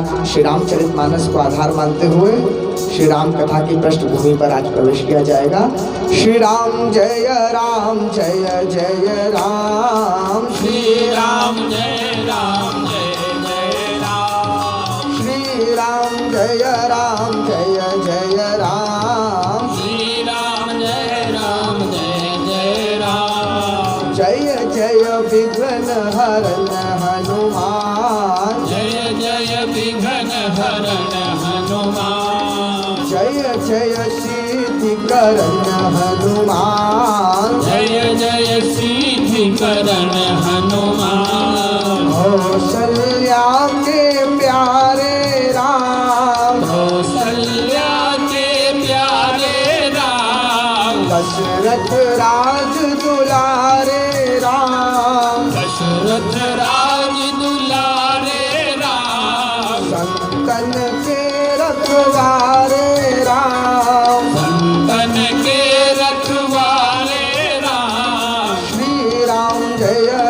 आज श्री रामचरितमानस को आधार मानते हुए श्री राम कथा की पृष्ठभूमि पर आज प्रवेश किया जाएगा। श्री राम जय राम जय जय राम, श्री राम जय राम जय जय राम, श्री राम जय राम जय जय राम, श्री राम जय राम जय जय राम, जय जय विघ्न हरन हनुमान, जय जय विघ्न हरण हनुमान, जय जय सिद्धि करण हनुमान, जय जय सिद्धि करण हनुमान, कौशल्या के प्यारे राम, कौशल्या के प्यारे राम, दशरथ राज दुलारे राम, दशरथ राज दुलारे राम, संतन के रखवारे राम, संतन के रखवारे राम, श्री राम जय जय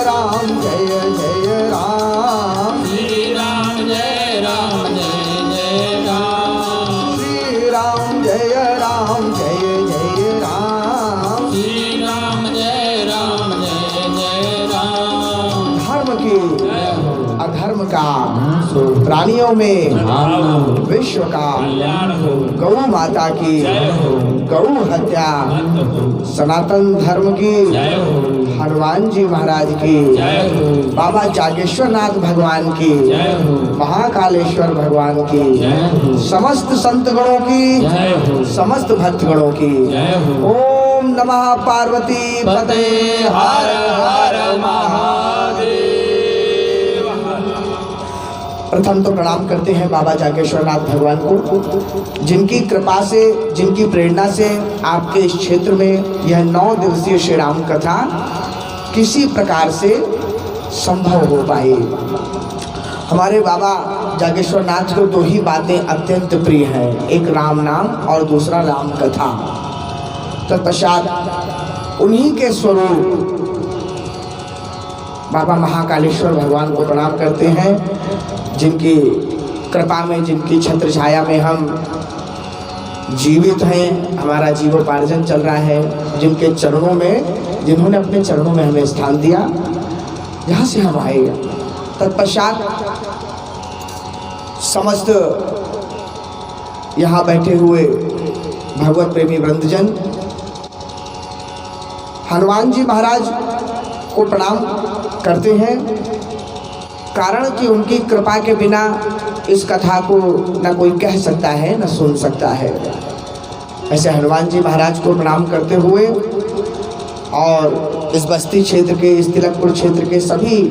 राम, श्री राम जय राम जय जय राम, श्री राम जय जय राम, श्री राम जय राम जय जय राम, धर्म की अधर्म का, प्राणियों में विश्व का, गौ माता की गौ हत्या, सनातन धर्म की, हनुमान जी महाराज की, बाबा जागेश्वर नाथ भगवान की, महाकालेश्वर भगवान की, समस्त संत गणों की, समस्त भक्त गणों की। ओम नमः पार्वती पते हर हर महादेव। प्रथम तो प्रणाम करते हैं बाबा जागेश्वर नाथ भगवान को, जिनकी कृपा से, जिनकी प्रेरणा से आपके इस क्षेत्र में यह 9 दिवसीय श्री राम कथा किसी प्रकार से संभव हो पाई। हमारे बाबा जागेश्वर नाथ को 2 ही बातें अत्यंत प्रिय हैं, एक राम नाम और दूसरा राम कथा। तत्पश्चात उन्हीं के स्वरूप बाबा महाकालेश्वर भगवान को प्रणाम करते हैं, जिनकी कृपा में, जिनकी छत्र छाया में हम जीवित हैं, हमारा जीवोपार्जन चल रहा है, जिनके चरणों में, जिन्होंने अपने चरणों में हमें स्थान दिया, जहाँ से हम आए। तत्पश्चात समस्त यहाँ बैठे हुए भगवत प्रेमी वृंदजन हनुमान जी महाराज को प्रणाम करते हैं, कारण कि उनकी कृपा के बिना इस कथा को न कोई कह सकता है न सुन सकता है। ऐसे हनुमान जी महाराज को प्रणाम करते हुए और इस बस्ती क्षेत्र के, इस तिलकपुर क्षेत्र के सभी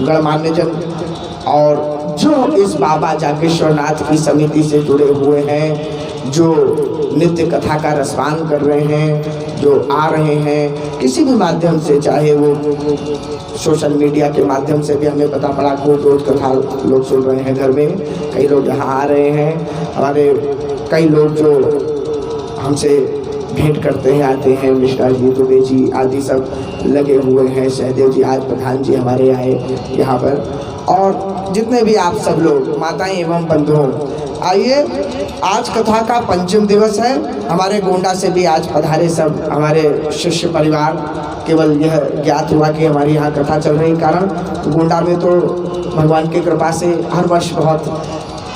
गणमान्यजन और जो इस बाबा जागेश्वर नाथ की समिति से जुड़े हुए हैं, जो नित्य कथा का रसपान कर रहे हैं, जो आ रहे हैं किसी भी माध्यम से, चाहे वो सोशल मीडिया के माध्यम से भी हमें पता पड़ा को रोज कथा लोग सुन रहे हैं घर में, कई लोग यहाँ आ रहे हैं, हमारे कई लोग जो हमसे भेंट करते हैं, आते हैं, मिश्रा जी, दुबे जी आदि सब लगे हुए हैं, सहदेव जी, आज प्रधान जी हमारे आए यहाँ पर, और जितने भी आप सब लोग माताएं एवं बंधुओं, आइए। आज कथा का 5म दिवस है, हमारे गोंडा से भी आज पधारे सब हमारे शिष्य परिवार। केवल यह ज्ञात हुआ कि हमारी यहाँ कथा चल रही, कारण गोंडा में तो भगवान की कृपा से हर वर्ष बहुत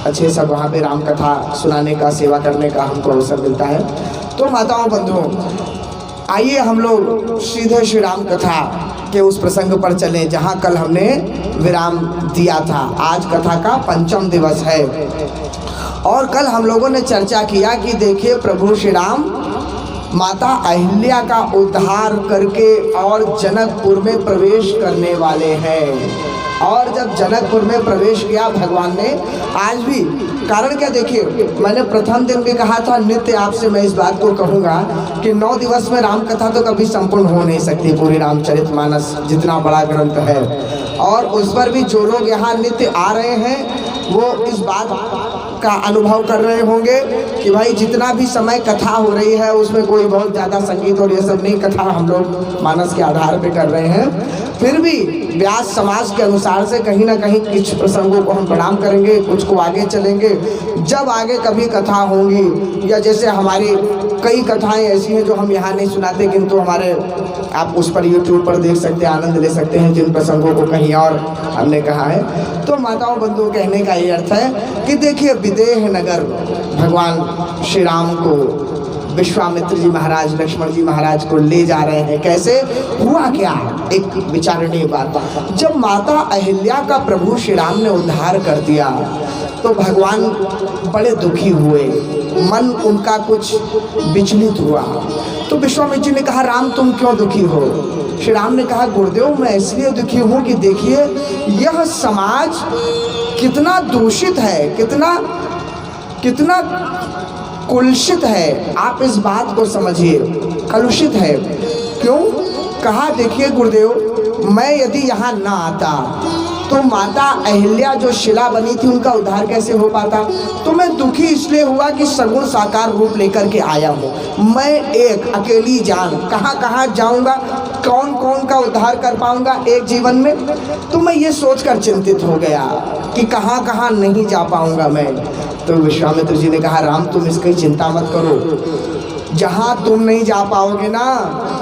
अच्छे सब वहाँ पे राम कथा सुनाने का, सेवा करने का हमको अवसर मिलता है। तो माताओं बंधुओं, आइए हम लोग सीधे श्री राम कथा के उस प्रसंग पर चलें जहाँ कल हमने विराम दिया था। आज कथा का 5म दिवस है और कल हम लोगों ने चर्चा किया कि देखिए प्रभु श्री राम माता अहिल्या का उद्धार करके और जनकपुर में प्रवेश करने वाले हैं। और जब जनकपुर में प्रवेश किया भगवान ने, आज भी कारण क्या, देखिए मैंने प्रथम दिन भी कहा था, नित्य आपसे मैं इस बात को कहूँगा कि 9 दिवस में राम कथा तो कभी संपूर्ण हो नहीं सकती, पूरी रामचरितमानस जितना बड़ा ग्रंथ है। और उस पर भी जो लोग यहाँ नित्य आ रहे हैं वो इस बात का अनुभव कर रहे होंगे कि भाई जितना भी समय कथा हो रही है उसमें कोई बहुत ज़्यादा संगीत और ये सब नहीं, कथा हम लोग मानस के आधार पे कर रहे हैं। फिर भी व्यास समाज के अनुसार से कहीं ना कहीं कुछ प्रसंगों को हम प्रणाम करेंगे, कुछ को आगे चलेंगे। जब आगे कभी कथा होंगी या जैसे हमारी कई कथाएं ऐसी हैं जो हम यहाँ नहीं सुनाते, किंतु हमारे आप उस पर यूट्यूब पर देख सकते हैं, आनंद ले सकते हैं, जिन प्रसंगों को कहीं और हमने कहा है। तो माताओं बंधुओं, कहने का ये अर्थ है कि देखिए विदेह नगर भगवान श्री राम को विश्वामित्र जी महाराज लक्ष्मण जी महाराज को ले जा रहे हैं। कैसे हुआ क्या, एक विचारणीय बात। जब माता अहिल्या का प्रभु श्री राम ने उद्धार कर दिया तो भगवान बड़े दुखी हुए, मन उनका कुछ विचलित हुआ। तो विश्वामित्र जी ने कहा, राम तुम क्यों दुखी हो? श्री राम ने कहा, गुरुदेव मैं इसलिए दुखी हूँ कि देखिए यह समाज कितना दूषित है, कितना कुलुषित है। आप इस बात को समझिए, कलुषित है। क्यों? कहा देखिए गुरुदेव, मैं यदि यहाँ ना आता तो माता अहिल्या जो शिला बनी थी उनका उद्धार कैसे हो पाता। तो मैं दुखी इसलिए हुआ कि सगुण साकार रूप लेकर के आया हूँ। मैं एक अकेली जान कहाँ कहाँ जाऊँगा, कौन कौन का उद्धार कर पाऊँगा एक जीवन में। तो मैं ये सोचकर चिंतित हो गया कि कहाँ कहाँ नहीं जा पाऊँगा मैं। तो विश्वामित्र जी ने कहा, राम तुम इसकी चिंता मत करो, जहाँ तुम नहीं जा पाओगे ना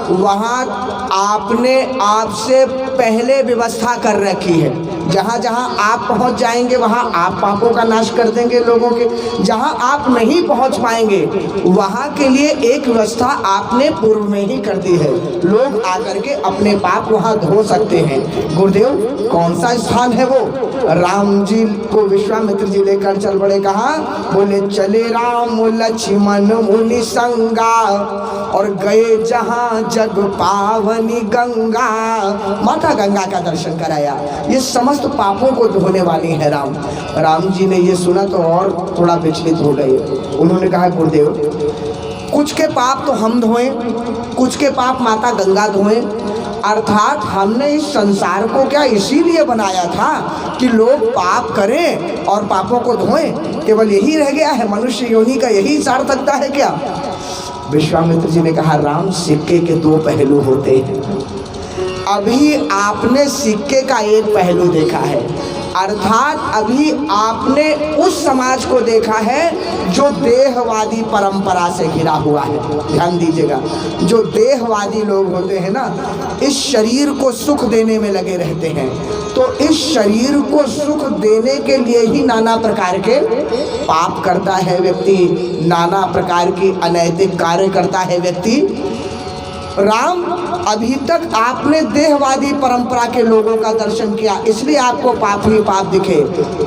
वहाँ आपने आपसे पहले व्यवस्था कर रखी है। जहाँ जहाँ आप पहुँच जाएंगे वहाँ आप पापों का नाश कर देंगे लोगों के। जहाँ आप नहीं पहुँच पाएंगे वहाँ के लिए एक व्यवस्था आपने पूर्व में ही कर दी है, लोग आकर के अपने पाप वहाँ धो सकते हैं। गुरुदेव कौन सा स्थान है वो? राम जी को विश्वामित्र जी लेकर चल पड़े। कहा? बोले चले राम लक्ष्मण मुनि संगा और गए जहाँ जग पावनी गंगा। माता गंगा का दर्शन कराया। ये समस्त पापों को धोने वाली है राम जी ने ये सुना तो और थोड़ा विचलित हो गए। उन्होंने कहा, गुरुदेव कुछ के पाप तो हम धोएं, कुछ के पाप माता गंगा धोएं। अर्थात हमने इस संसार को क्या इसीलिए बनाया था कि लोग पाप करें और पापों को धोएं? केवल यही रह गया है? मनुष्य योनि का यही सार्थकता है क्या? विश्वामित्र जी ने कहा, राम सिक्के के दो पहलू होते हैं। अभी आपने सिक्के का एक पहलू देखा है, अर्थात अभी आपने उस समाज को देखा है जो देहवादी परंपरा से घिरा हुआ है। ध्यान दीजिएगा, जो देहवादी लोग होते हैं ना, इस शरीर को सुख देने में लगे रहते हैं। तो इस शरीर को सुख देने के लिए ही नाना प्रकार के पाप करता है व्यक्ति, नाना प्रकार की अनैतिक कार्य करता है व्यक्ति। राम, अभी तक आपने देहवादी परंपरा के लोगों का दर्शन किया, इसलिए आपको पाप ही पाप दिखे।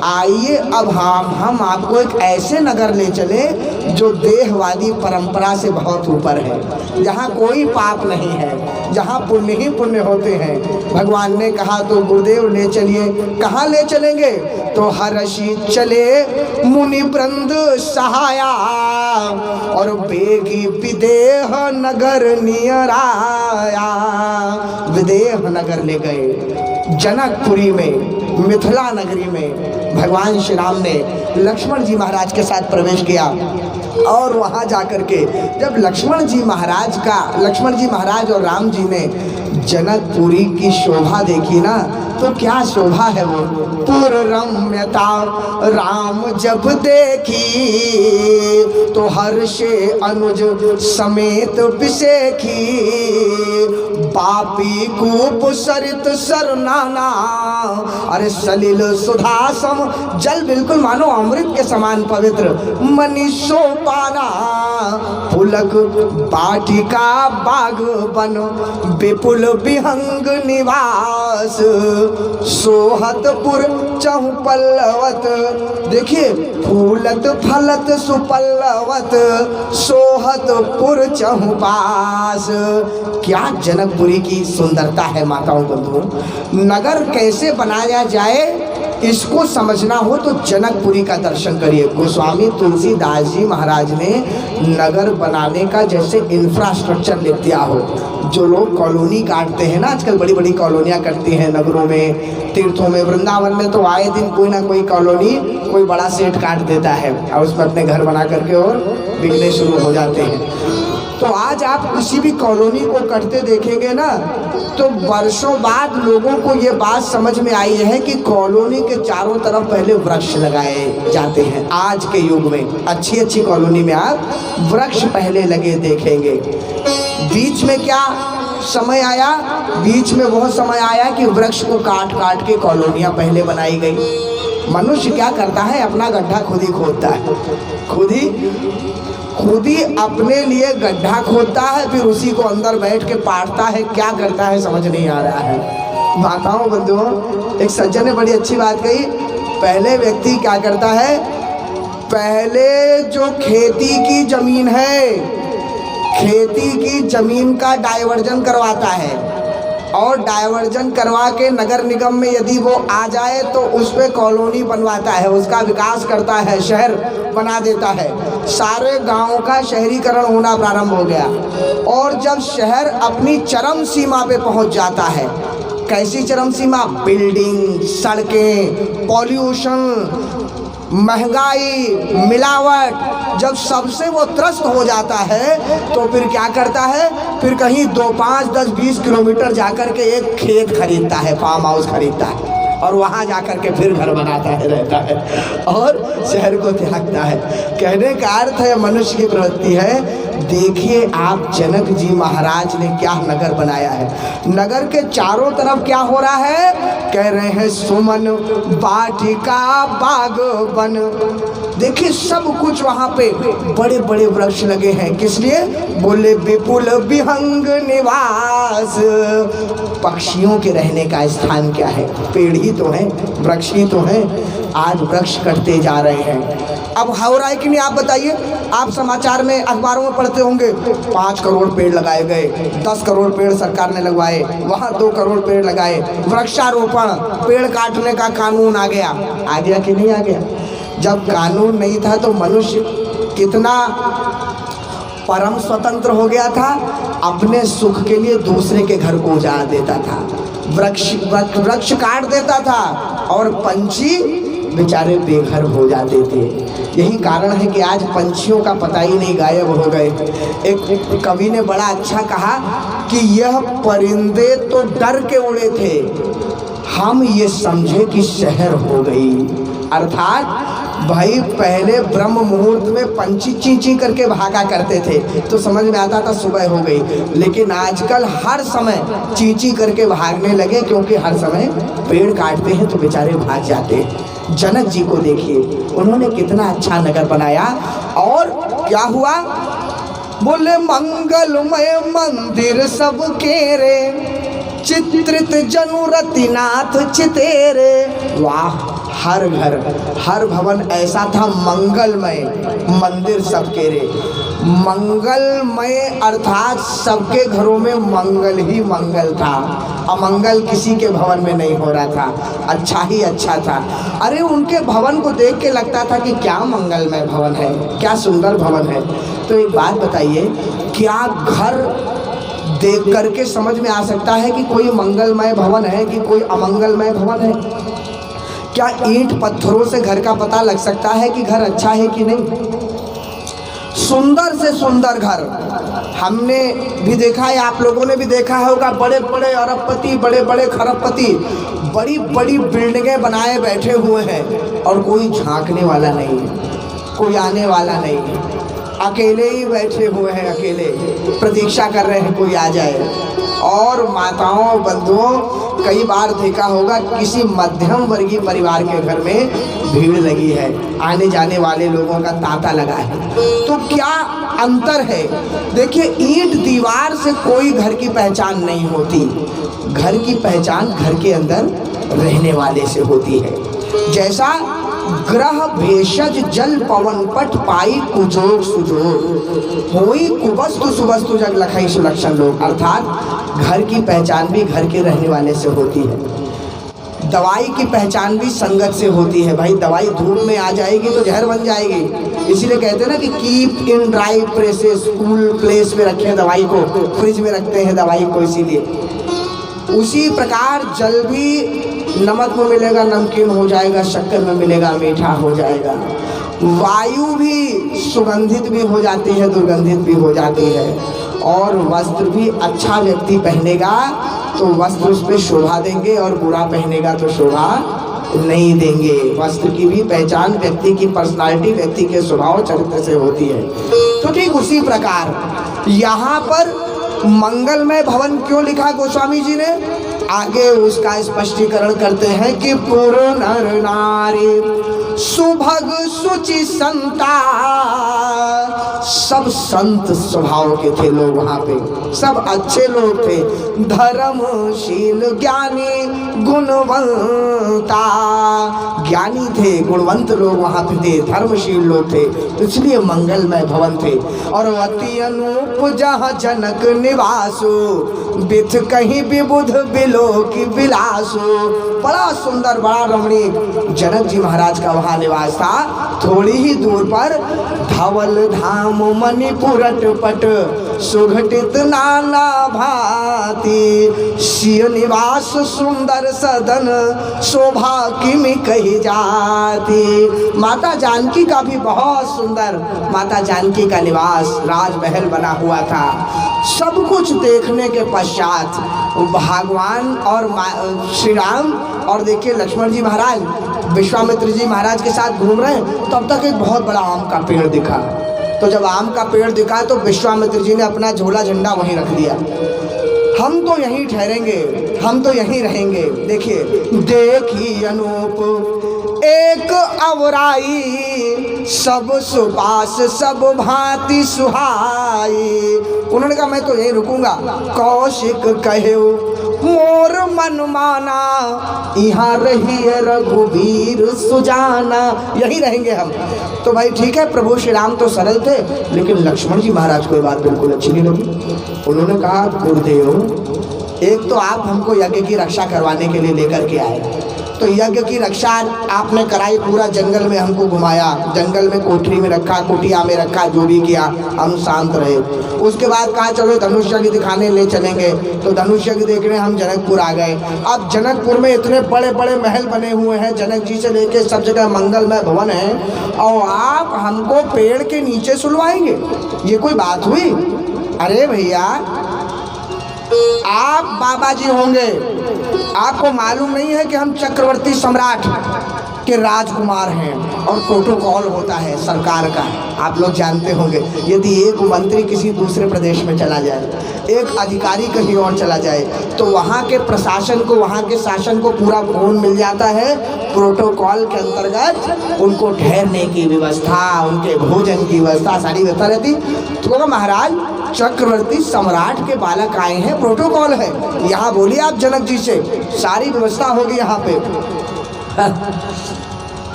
आइए अब हम आपको एक ऐसे नगर ले चले जो देहवादी परंपरा से बहुत ऊपर है, जहाँ कोई पाप नहीं है, जहाँ पुण्य ही पुण्य होते हैं। भगवान ने कहा तो गुरुदेव ले चलिए। कहाँ ले चलेंगे? तो हर्षि चले मुनि वृंद सहाया और बेगी विदेह नगर नियर आया। विदेह नगर ले गए, जनकपुरी में, मिथिला नगरी में भगवान श्री राम ने लक्ष्मण जी महाराज के साथ प्रवेश किया। और वहाँ जाकर के जब लक्ष्मण जी महाराज और राम जी ने जनकपुरी की शोभा देखी ना, तो क्या शोभा है वो। पुर रम्यता राम जब देखी तो हर्षे अनुज समेत बिसेखी। पापी कूप सरित सरनाना, अरे सलिल सुधासम जल बिल्कुल मानो अमृत के समान पवित्र। मनीषो पाना पुलक बाटिका बाग बन विपुल विहंग निवास। सोहतपुर चहुपल्लवत, देखिए फूलत फलत सुपल्लवत सोहतपुर चहुपास। क्या जनकपुरी की सुंदरता है माताओं बंधुओं। नगर कैसे बनाया जाए इसको समझना हो तो जनकपुरी का दर्शन करिए। गोस्वामी तुलसीदास जी महाराज ने नगर बनाने का जैसे इंफ्रास्ट्रक्चर लिख दिया हो। जो लोग कॉलोनी काटते हैं ना, आजकल बड़ी बड़ी कॉलोनियाँ करती हैं नगरों में, तीर्थों में, वृंदावन में तो आए दिन कोई ना कोई कॉलोनी कोई बड़ा सेट काट देता है और उसमें अपने घर बना करके और बिकने शुरू हो जाते हैं। तो आज आप किसी भी कॉलोनी को कटते देखेंगे ना, तो वर्षों बाद लोगों को ये बात समझ में आई है कि कॉलोनी के चारों तरफ पहले वृक्ष लगाए जाते हैं। आज के युग में अच्छी अच्छी कॉलोनी में आप वृक्ष पहले लगे देखेंगे। बीच में क्या समय आया? बीच में वह समय आया कि वृक्ष को काट काट के कॉलोनियाँ पहले बनाई गई। मनुष्य क्या करता है? अपना गड्ढा खुद ही खोदता है, खुद ही अपने लिए गड्ढा खोदता है, फिर उसी को अंदर बैठ के पाटता है। क्या करता है समझ नहीं आ रहा है। माताओं बंधुओं, एक सज्जन ने बड़ी अच्छी बात कही। पहले व्यक्ति क्या करता है? पहले जो खेती की जमीन है, खेती की जमीन का डायवर्जन करवाता है, और डायवर्जन करवा के नगर निगम में यदि वो आ जाए तो उस पर कॉलोनी बनवाता है, उसका विकास करता है, शहर बना देता है। सारे गांवों का शहरीकरण होना प्रारंभ हो गया। और जब शहर अपनी चरम सीमा पे पहुंच जाता है, कैसी चरम सीमा? बिल्डिंग, सड़कें, पॉल्यूशन, महंगाई, मिलावट, जब सबसे वो त्रस्त हो जाता है तो फिर क्या करता है? फिर कहीं 2, 5, 10, 20 किलोमीटर जाकर के एक खेत खरीदता है, फार्म हाउस खरीदता है, और वहाँ जाकर के फिर घर बनाता है, रहता है, और शहर को त्यागता है। कहने का अर्थ है मनुष्य की प्रवृत्ति है। देखिए आप जनक जी महाराज ने क्या नगर बनाया है। नगर के चारों तरफ क्या हो रहा है? कह रहे हैं सुमन वाटिका बाग वन। देखिए सब कुछ वहाँ पे बड़े बड़े वृक्ष लगे हैं। किस लिए? बोले विपुल विहंग निवास, पक्षियों के रहने का स्थान क्या है? पेड़ ही तो हैं, वृक्ष ही तो हैं। आज वृक्ष कटते जा रहे हैं। अब हो रहा है कि नहीं आप बताइए? आप समाचार में, अखबारों में पढ़ते होंगे 5 करोड़ पेड़ लगाए गए, 10 करोड़ पेड़ सरकार ने लगवाए, वहाँ 2 करोड़ पेड़ लगाए, वृक्षारोपण, पेड़ काटने का कानून आ गया। आ गया कि नहीं आ गया? जब कानून नहीं था तो मनुष्य कितना परम स्वतंत्र हो गया था, अपने सुख के लिए दूसरे के घर को उजाड़ देता था, वृक्ष काट देता था, और पंछी बेचारे बेघर हो जाते थे। यही कारण है कि आज पंछियों का पता ही नहीं, गायब हो गए। एक कवि ने बड़ा अच्छा कहा कि यह परिंदे तो डर के उड़े थे, हम ये समझे कि शहर हो गई। अर्थात भाई पहले ब्रह्म मुहूर्त में पंछी ची ची करके भागा करते थे तो समझ में आता था सुबह हो गई, लेकिन आजकल हर समय ची ची करके भागने लगे, क्योंकि हर समय पेड़ काटते हैं तो बेचारे भाग जाते हैं। जनक जी को देखिए, उन्होंने कितना अच्छा नगर बनाया। और क्या हुआ? बोले मंगलमय मंदिर सबके रे, चित्रित जनुरतिनाथ चितेरे। वाह, हर घर हर भवन ऐसा था मंगलमय, मंदिर सबके रे। मंगलमय अर्थात सबके घरों में मंगल ही मंगल था, अमंगल किसी के भवन में नहीं हो रहा था, अच्छा ही अच्छा था। अरे उनके भवन को देख के लगता था कि क्या मंगलमय भवन है, क्या सुंदर भवन है। तो एक बात बताइए, क्या घर देख करके समझ में आ सकता है कि कोई मंगलमय भवन है कि कोई अमंगलमय भवन है? क्या ईंट पत्थरों से घर का पता लग सकता है कि घर अच्छा है कि नहीं? सुंदर से सुंदर घर हमने भी देखा है, आप लोगों ने भी देखा होगा। बड़े बड़े अरबपति, बड़े बड़े खरबपति बड़ी बड़ी बिल्डिंगें बनाए बैठे हुए हैं, और कोई झांकने वाला नहीं है, कोई आने वाला नहीं है, अकेले ही बैठे हुए हैं, अकेले प्रतीक्षा कर रहे हैं कोई आ जाए। और माताओं बंधुओं, कई बार देखा होगा किसी मध्यम वर्गीय परिवार के घर में भीड़ लगी है, आने जाने वाले लोगों का तांता लगा है, तो क्या अंतर है? देखिए, ईंट दीवार से कोई घर की पहचान नहीं होती, घर की पहचान घर के अंदर रहने वाले से होती है। जैसा ग्रह भेषज जल पवन पट पाई कुजोग सुजोग, होई कुवस्तु सुवस्तु जग लखई सुलक्षण लोग। अर्थात घर की पहचान भी घर के रहने वाले से होती है। दवाई की पहचान भी संगत से होती है। भाई दवाई धूप में आ जाएगी तो जहर बन जाएगी, इसीलिए कहते हैं ना कि keep in dry places, cool place में रखें दवाई को, फ्रिज में रखते हैं दवाई को। इसीलिए उसी प्रकार जल भी नमक में मिलेगा नमकीन हो जाएगा, शक्कर में मिलेगा मीठा हो जाएगा। वायु भी सुगंधित भी हो जाती है, दुर्गंधित भी हो जाती है। और वस्त्र भी अच्छा व्यक्ति पहनेगा तो वस्त्र उस पर शोभा देंगे, और बुरा पहनेगा तो शोभा नहीं देंगे। वस्त्र की भी पहचान व्यक्ति की पर्सनालिटी, व्यक्ति के स्वभाव चरित्र से होती है। तो ठीक उसी प्रकार यहाँ पर मंगलमय भवन क्यों लिखा गोस्वामी जी ने, आगे उसका स्पष्टीकरण करते हैं कि पुर नर नारी सुभग सुचि संता, सब संत स्वभाव के थे लोग वहाँ पे, सब अच्छे लोग थे। धर्मशील ज्ञानी गुणवंता, ज्ञानी थे, गुणवंत लोग वहाँ पे थे, धर्मशील लोग थे, इसलिए मंगलमय भवन थे। और अति अनूप जहाँ जनक निवासो, बिथ कहीं विबुध बिलो की बिलासो, बड़ा सुंदर बड़ा रमणीय जनक जी महाराज का वहाँ निवास था। थोड़ी ही दूर पर धवल धाम मणिपुरट पट, सुघटित नाना भांति, सिय निवास सुंदर सदन, शोभा किमि कही जाती। माता जानकी का भी बहुत सुंदर, माता जानकी का निवास राजमहल बना हुआ था। सब कुछ देखने के पश्चात भगवान और श्री राम और देखिए लक्ष्मण जी महाराज विश्वामित्र जी महाराज के साथ घूम रहे हैं, तब तक एक बहुत बड़ा आम का पेड़ दिखा। तो जब आम का पेड़ दिखा तो विश्वामित्र जी ने अपना झोला झंडा वहीं रख दिया, हम तो यहीं ठहरेंगे, हम तो यहीं रहेंगे। देखिए, देखी अनूप एक अवराई, सब सुपास सब भांति सुहाई। उन्होंने कहा मैं तो यहीं रुकूंगा। कौशिक कहे मोर मन माना, यहाँ रहिए रघुवीर सुजाना, यहीं रहेंगे हम। तो भाई ठीक है, प्रभु श्री राम तो सरल थे, लेकिन लक्ष्मण जी महाराज को ये बात बिल्कुल अच्छी नहीं लगी। उन्होंने कहा गुरुदेव, एक तो आप हमको यज्ञ की रक्षा करवाने के लिए लेकर के आए, तो यज्ञ की रक्षा आपने कराई, पूरा जंगल में हमको घुमाया, जंगल में कोठरी में रखा, कुटिया में रखा, जो भी किया, हम शांत रहे। उसके बाद कहा चलो धनुष यज्ञ दिखाने ले चलेंगे, तो धनुष यज्ञ देखने हम जनकपुर आ गए। अब जनकपुर में इतने बड़े बड़े महल बने हुए हैं, जनक जी से लेके सब जगह मंगलमय भवन है, और आप हमको पेड़ के नीचे सुलवाएंगे, ये कोई बात हुई? अरे भैया, आप बाबा जी होंगे, आपको मालूम नहीं है कि हम चक्रवर्ती सम्राट के राजकुमार हैं, और प्रोटोकॉल होता है सरकार का, आप लोग जानते होंगे। यदि एक मंत्री किसी दूसरे प्रदेश में चला जाए, एक अधिकारी कहीं और चला जाए, तो वहाँ के प्रशासन को, वहाँ के शासन को पूरा फोन मिल जाता है। प्रोटोकॉल के अंतर्गत उनको ठहरने की व्यवस्था, उनके भोजन की व्यवस्था, सारी व्यवस्था रहती। तो महाराज चक्रवर्ती सम्राट के बालक आए हैं, प्रोटोकॉल है, यहाँ बोलिए आप जनक जी से, सारी व्यवस्था होगी यहाँ पे।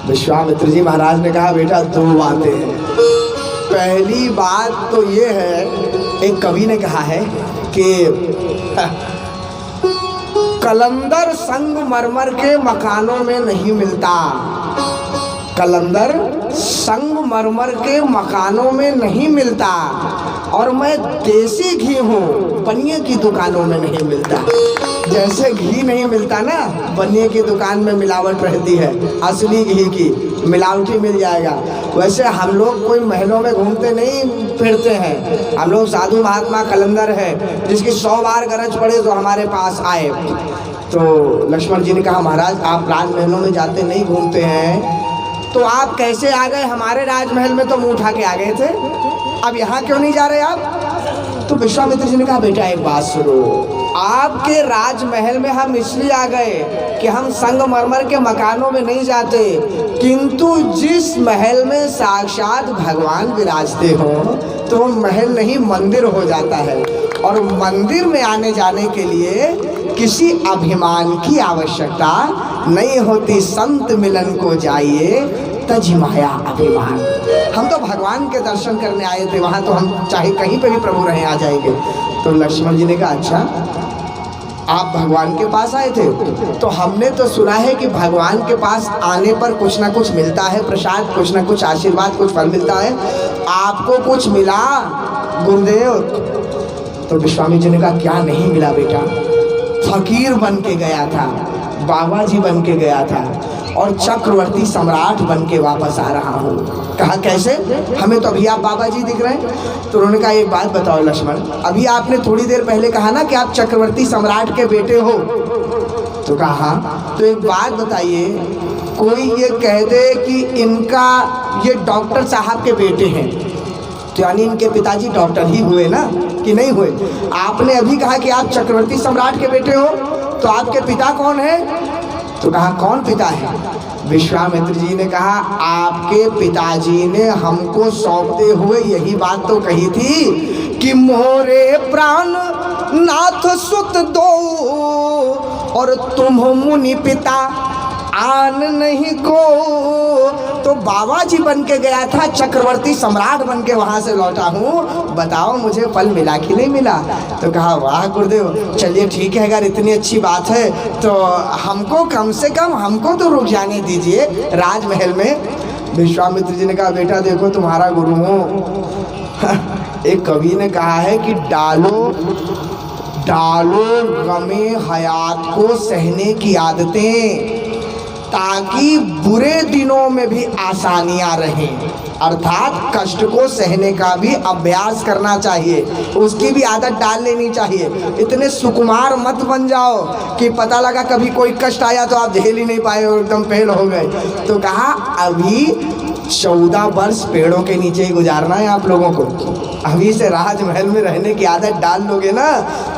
विश्वामित्र जी महाराज ने कहा बेटा दो बातें हैं। पहली बात तो ये है, एक कवि ने कहा है कि कलंदर संगमरमर के मकानों में नहीं मिलता, कलंदर संगमरमर के मकानों में नहीं मिलता, और मैं देसी घी हूँ, बनिए की दुकानों में नहीं मिलता। जैसे घी नहीं मिलता ना, बनिए की दुकान में मिलावट रहती है, असली घी की मिलावटी मिल जाएगा। वैसे हम लोग कोई महलों में घूमते नहीं फिरते हैं, हम लोग साधु महात्मा कलंदर है, जिसकी 100 बार गरज पड़े तो हमारे पास आए। तो लक्ष्मण जी ने कहा महाराज आप राजमहलों में जाते नहीं, घूमते हैं, तो आप कैसे आ गए हमारे राजमहल में? तो मुँह उठा के आ गए थे, अब यहाँ क्यों नहीं जा रहे आप? तो विश्वामित्र जी ने कहा बेटा एक बात सुनो, आपके राजमहल में हम इसलिए आ गए कि हम संगमरमर के मकानों में नहीं जाते, किंतु जिस महल में साक्षात भगवान विराजते हो तो वो महल नहीं मंदिर हो जाता है, और मंदिर में आने जाने के लिए किसी अभिमान की आवश्यकता नहीं होती। संत मिलन को जाइए तज माया अभिमान। हम तो भगवान के दर्शन करने आए थे, वहाँ तो हम चाहे कहीं पे भी प्रभु रहे आ जाएंगे। तो लक्ष्मण जी ने कहा अच्छा आप भगवान के पास आए थे, तो हमने तो सुना है कि भगवान के पास आने पर कुछ ना कुछ मिलता है, प्रसाद, कुछ ना कुछ आशीर्वाद, कुछ फल मिलता है, आपको कुछ मिला गुरुदेव? तो विश्वामित्र जी ने कहा क्या नहीं मिला बेटा, फकीर बन के गया था, बाबा जी बन के गया था, और चक्रवर्ती सम्राट बन के वापस आ रहा हूँ। कहा कैसे? हमें तो अभी आप बाबा जी दिख रहे हैं। तो उन्होंने कहा एक बात बताओ लक्ष्मण, अभी आपने थोड़ी देर पहले कहा ना कि आप चक्रवर्ती सम्राट के बेटे हो। तो कहा हाँ। तो एक बात बताइए, कोई ये कह दे कि इनका ये डॉक्टर साहब के बेटे हैं, तो यानी इनके पिताजी डॉक्टर ही हुए ना कि नहीं हुए? आपने अभी कहा कि आप चक्रवर्ती सम्राट के बेटे हो, तो आपके पिता कौन है? तो कहा कौन पिता है? विश्वामित्र जी ने कहा आपके पिताजी ने हमको सौंपते हुए यही बात तो कही थी कि मोरे प्राण नाथ सुत दो और तुम मुनि पिता आन नहीं को। तो बाबा जी बन के गया था, चक्रवर्ती सम्राट बन के वहाँ से लौटा हूँ, बताओ मुझे फल मिला कि नहीं मिला? तो कहा वाह गुरुदेव, चलिए ठीक है, अगर इतनी अच्छी बात है तो हमको कम से कम हमको तो रुक जाने दीजिए राजमहल में। विश्वामित्र जी ने कहा बेटा देखो तुम्हारा गुरु हूँ। एक कवि ने कहा है कि डालो डालो गमे हयात को सहने की आदतें, ताकि बुरे दिनों में भी आसानियां रहें। अर्थात कष्ट को सहने का भी अभ्यास करना चाहिए, उसकी भी आदत डाल लेनी चाहिए। इतने सुकुमार मत बन जाओ कि पता लगा कभी कोई कष्ट आया तो आप झेल ही नहीं पाए और एकदम फेल हो गए। तो कहा अभी 14 वर्ष पेड़ों के नीचे ही गुजारना है आप लोगों को। अभी से राजमहल में रहने की आदत डाल लोगे ना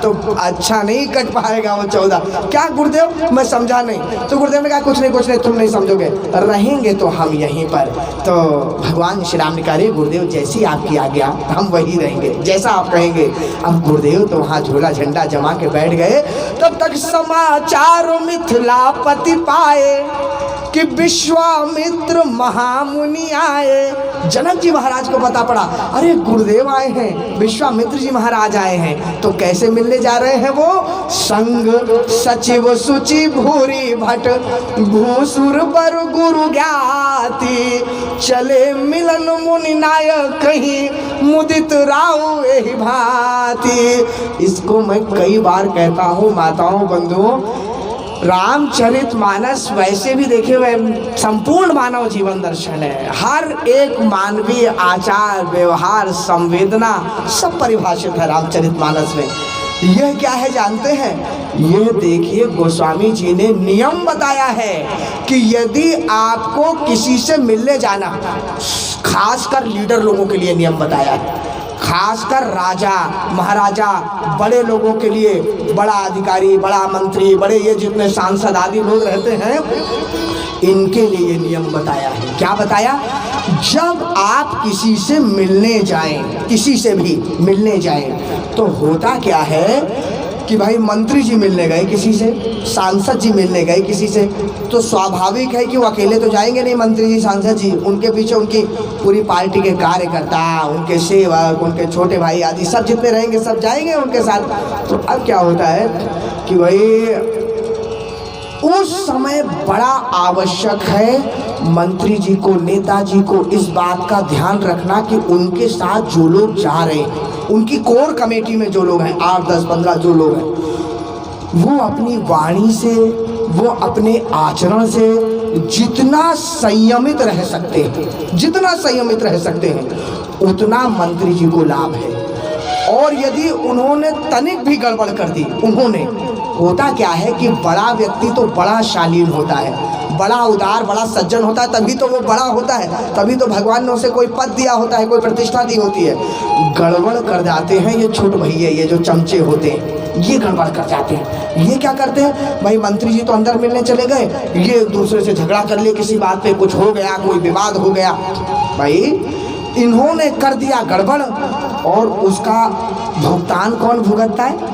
तो अच्छा नहीं कट पाएगा वो 14। क्या गुरुदेव? मैं समझा नहीं। तो गुरुदेव ने कहा कुछ नहीं तुम नहीं समझोगे, रहेंगे तो हम यहीं पर। तो भगवान श्री राम ने कहा रे गुरुदेव जैसी आपकी आज्ञा हम वही रहेंगे, जैसा आप कहेंगे। अब गुरुदेव तो वहाँ झोला झंडा जमा के बैठ गए। तब तक समाचार मिथिलापति पाए कि विश्वामित्र महामुनि आए। जनक जी महाराज को पता पड़ा, अरे गुरुदेव आए हैं, विश्वामित्र जी महाराज आए हैं। तो कैसे मिलने जा रहे हैं वो? संग सचिव सुचि भूरी भट भूसुर पर गुरु ज्ञाति, चले मिलन मुनि नायक कहीं मुदित राव एहि भांति। इसको मैं कई बार कहता हूँ माताओं बंधुओं, रामचरितमानस वैसे भी देखे हुए संपूर्ण मानव जीवन दर्शन है। हर एक मानवीय आचार व्यवहार संवेदना सब परिभाषित है रामचरितमानस में। यह क्या है जानते हैं? यह देखिए गोस्वामी जी ने नियम बताया है कि यदि आपको किसी से मिलने जाना, खासकर लीडर लोगों के लिए नियम बताया है, खासकर राजा महाराजा बड़े लोगों के लिए, बड़ा अधिकारी बड़ा मंत्री बड़े ये जितने सांसद आदि लोग रहते हैं इनके लिए ये नियम बताया है। क्या बताया? जब आप किसी से मिलने जाएं, किसी से भी मिलने जाएं, तो होता क्या है कि भाई मंत्री जी मिलने गए किसी से, सांसद जी मिलने गए किसी से, तो स्वाभाविक है कि वो अकेले तो जाएंगे नहीं मंत्री जी सांसद जी, उनके पीछे उनकी पूरी पार्टी के कार्यकर्ता, उनके सेवक, उनके छोटे भाई आदि सब जितने रहेंगे सब जाएंगे उनके साथ। तो अब क्या होता है कि भाई उस समय बड़ा आवश्यक है मंत्री जी को, नेताजी को इस बात का ध्यान रखना कि उनके साथ जो लोग जा रहे हैं, उनकी कोर कमेटी में जो लोग हैं 8, 10, 15 जो लोग हैं, वो अपनी वाणी से, वो अपने आचरण से जितना संयमित रह सकते हैं, जितना संयमित रह सकते हैं उतना मंत्री जी को लाभ है। और यदि उन्होंने तनिक भी गड़बड़ कर दी, होता क्या है कि बड़ा व्यक्ति तो बड़ा शालीन होता है, बड़ा उदार बड़ा सज्जन होता है, तभी तो वो बड़ा होता है, तभी तो भगवान ने उसे कोई पद दिया होता है, कोई प्रतिष्ठा दी होती है। गड़बड़ कर जाते हैं ये छोटे भैया, ये जो चमचे होते हैं ये गड़बड़ कर जाते हैं। ये क्या करते हैं भाई, मंत्री जी तो अंदर मिलने चले गए, ये एक दूसरे से झगड़ा कर लिए किसी बात पे, कुछ हो गया, कोई विवाद हो गया, भाई इन्होंने कर दिया गड़बड़, और उसका भुगतान कौन भुगतता है?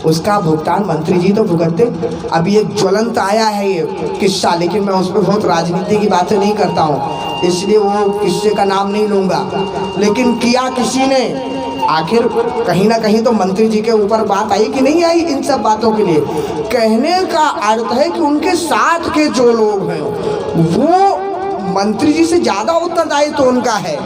उसका भुगतान मंत्री जी तो भुगतते। अभी एक ज्वलंत आया है ये किस्सा, लेकिन मैं उस पर बहुत राजनीति की बातें नहीं करता हूँ, इसलिए वो किस्से का नाम नहीं लूँगा। लेकिन किया किसी ने, आखिर कहीं ना कहीं तो मंत्री जी के ऊपर बात आई कि नहीं आई इन सब बातों के लिए। कहने का अर्थ है कि उनके साथ के जो लोग हैं वो मंत्री जी से ज़्यादा उत्तरदायित्व तो उनका है,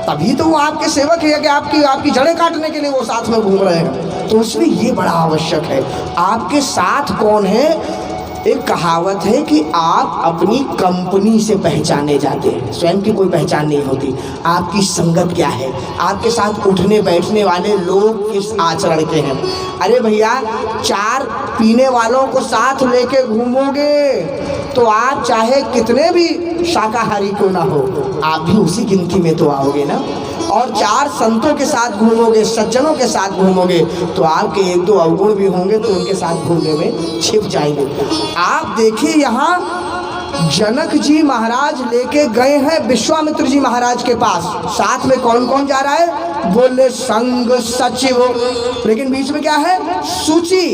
तभी तो वो आपके सेवक है कि आपकी जड़ें काटने के लिए वो साथ में घूम रहे हैं। तो इसलिए ये बड़ा आवश्यक है, आपके साथ कौन है एक कहावत है कि आप अपनी कंपनी से पहचाने जाते हैं, स्वयं की कोई पहचान नहीं होती। आपकी संगत क्या है, आपके साथ उठने बैठने वाले लोग किस आचरण के हैं। अरे भैया, 4 पीने वालों को साथ लेके घूमोगे तो आप चाहे कितने भी शाकाहारी क्यों ना हो, आप भी उसी गिनती में तो आओगे ना। और 4 संतों के साथ घूमोगे, सज्जनों के साथ घूमोगे तो आपके 1-2 अवगुण भी होंगे तो उनके साथ घूमने में छिप जाएंगे। आप देखिए, यहाँ जनक जी महाराज लेके गए हैं विश्वामित्र जी महाराज के पास। साथ में कौन कौन जा रहा है? बोले संग सचिव, लेकिन बीच में क्या है? सूची।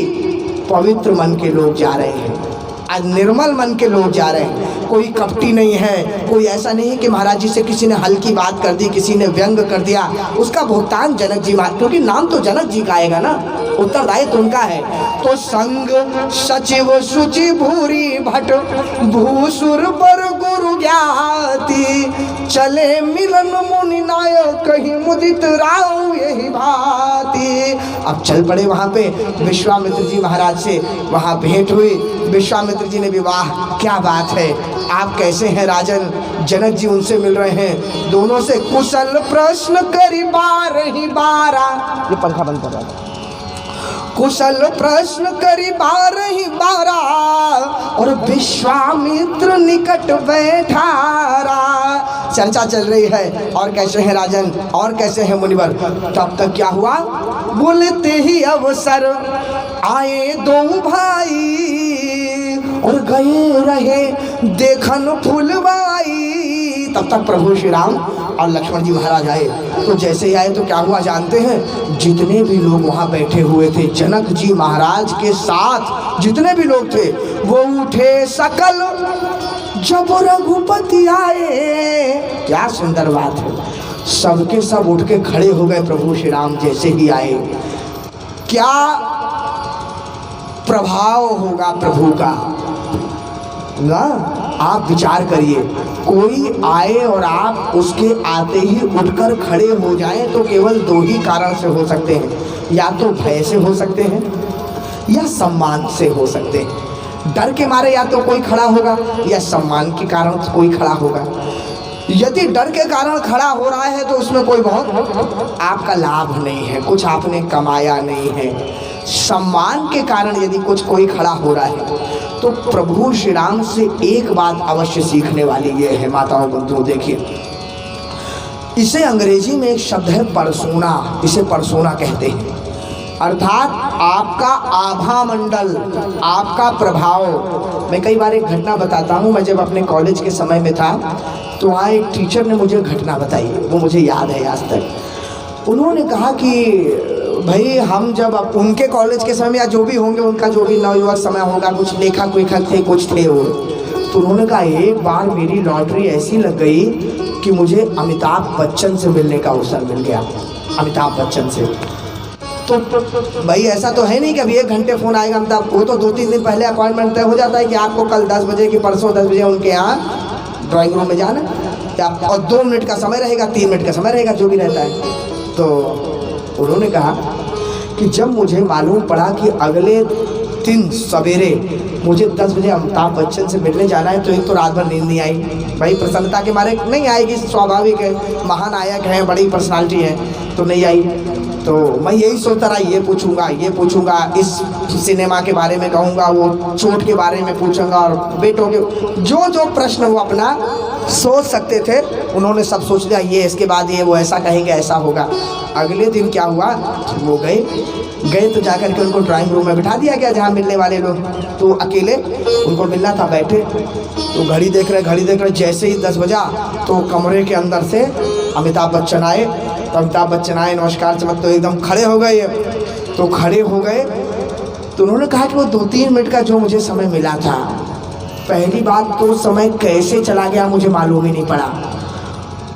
पवित्र मन के लोग जा रहे हैं, आज निर्मल मन के लोग जा रहे हैं। कोई कपटी नहीं है, कोई ऐसा नहीं है कि महाराज जी से किसी ने हल्की बात कर दी, किसी ने व्यंग कर दिया, उसका भुगतान जनक जी महाराज, क्योंकि नाम तो जनक जी का आएगा ना, उत्तरदायित्व तो उनका है। तो संग सचिव शुचि भूरी भट भूसुर पर गुरु ज्ञाति, चले मिलन मुनि नायक कहीं मुदित राव यही भांति। अब चल पड़े वहाँ पे विश्वामित्र जी महाराज से, वहाँ भेंट हुई। विश्वामित्र जी ने भी, वाह क्या बात है, आप कैसे हैं राजन। जनक जी उनसे मिल रहे हैं, दोनों से कुशल प्रश्न करी 12 ये पंखा बंद कर रहा है। कुशल प्रश्न करी 12 और विश्वामित्र निकट बैठारा। चर्चा चल रही है, और कैसे हैं राजन, और कैसे हैं मुनिवर। तब तक क्या हुआ? बोलते ही अवसर आए 2 भाई और गए रहे देखन फुलवाई। तब तक प्रभु श्री राम और लक्ष्मण जी महाराज आए। तो जैसे ही आए तो क्या हुआ जानते हैं? जितने भी लोग वहाँ बैठे हुए थे जनक जी महाराज के साथ, जितने भी लोग थे वो उठे सकल जब रघुपति आए। क्या सुंदर बात है, सबके सब उठ के खड़े हो गए प्रभु श्री राम जैसे ही आए। क्या प्रभाव होगा प्रभु का ना, आप विचार करिए। कोई आए और आप उसके आते ही उठकर खड़े हो जाएं तो केवल 2 ही कारण से हो सकते हैं, या तो भय से हो सकते हैं या सम्मान से हो सकते हैं। डर के मारे या तो कोई खड़ा होगा या सम्मान के कारण कोई खड़ा होगा। यदि डर के कारण खड़ा हो रहा है तो उसमें कोई बहुत आपका लाभ नहीं है, कुछ आपने कमाया नहीं है। सम्मान के कारण यदि कुछ कोई खड़ा हो रहा है तो प्रभु श्री राम से एक बात अवश्य सीखने वाली ये है माताओं बंधुओं। देखिए, इसे अंग्रेजी में एक शब्द है परसोना, इसे परसोना कहते हैं। अर्थात आपका आभा मंडल, आपका प्रभाव। मैं कई बार एक घटना बताता हूँ। मैं जब अपने कॉलेज के समय में था तो वहाँ एक टीचर ने मुझे घटना बताई, वो मुझे याद है आज तक। उन्होंने कहा कि भाई हम जब उनके कॉलेज के समय या जो भी होंगे, उनका जो भी नवयुवक समय होगा, कुछ लेखक वेखक थे, कुछ थे वो। तो उन्होंने कहा एक बार मेरी लॉटरी ऐसी लग गई कि मुझे अमिताभ बच्चन से मिलने का अवसर मिल गया, अमिताभ बच्चन से। तो भाई ऐसा तो है नहीं कि अभी 1 घंटे फ़ोन आएगा अमिताभ, वो तो 2-3 दिन पहले अपॉइंटमेंट तय हो जाता है कि आपको कल 10 बजे कि परसों 10 बजे उनके यहाँ ड्राइंग रूम में जाना या, और 2 मिनट का समय रहेगा, 3 मिनट का समय रहेगा, जो भी रहता है। तो उन्होंने कहा कि जब मुझे मालूम पड़ा कि अगले दिन सवेरे मुझे 10 बजे अमिताभ बच्चन से मिलने जाना है तो एक तो रात भर नींद नहीं आई। भाई प्रसन्नता के मारे नहीं आएगी, स्वाभाविक है, महानायक हैं, बड़ी पर्सनालिटी है, तो नहीं आई। तो मैं यही सोचता रहा, ये पूछूंगा, इस सिनेमा के बारे में कहूँगा, वो चोट के बारे में पूछूंगा, और बेटों के जो प्रश्न वो अपना सोच सकते थे उन्होंने सब सोच लिया। ये इसके बाद ये वो ऐसा कहेंगे, ऐसा होगा। अगले दिन क्या हुआ, वो गए तो जाकर के उनको ड्राइंग रूम में बिठा दिया गया जहाँ मिलने वाले लोग। तो अकेले उनको मिलना था, बैठे। तो घड़ी देख रहे, जैसे ही 10 बजा तो कमरे के अंदर से अमिताभ बच्चन आए। तो अमिताभ बच्चन आए, नमस्कार चमक, तो एकदम खड़े हो गए। तो खड़े हो गए तो उन्होंने कहा कि वो 2-3 मिनट का जो मुझे समय मिला था, पहली बात तो समय कैसे चला गया मुझे मालूम ही नहीं पड़ा,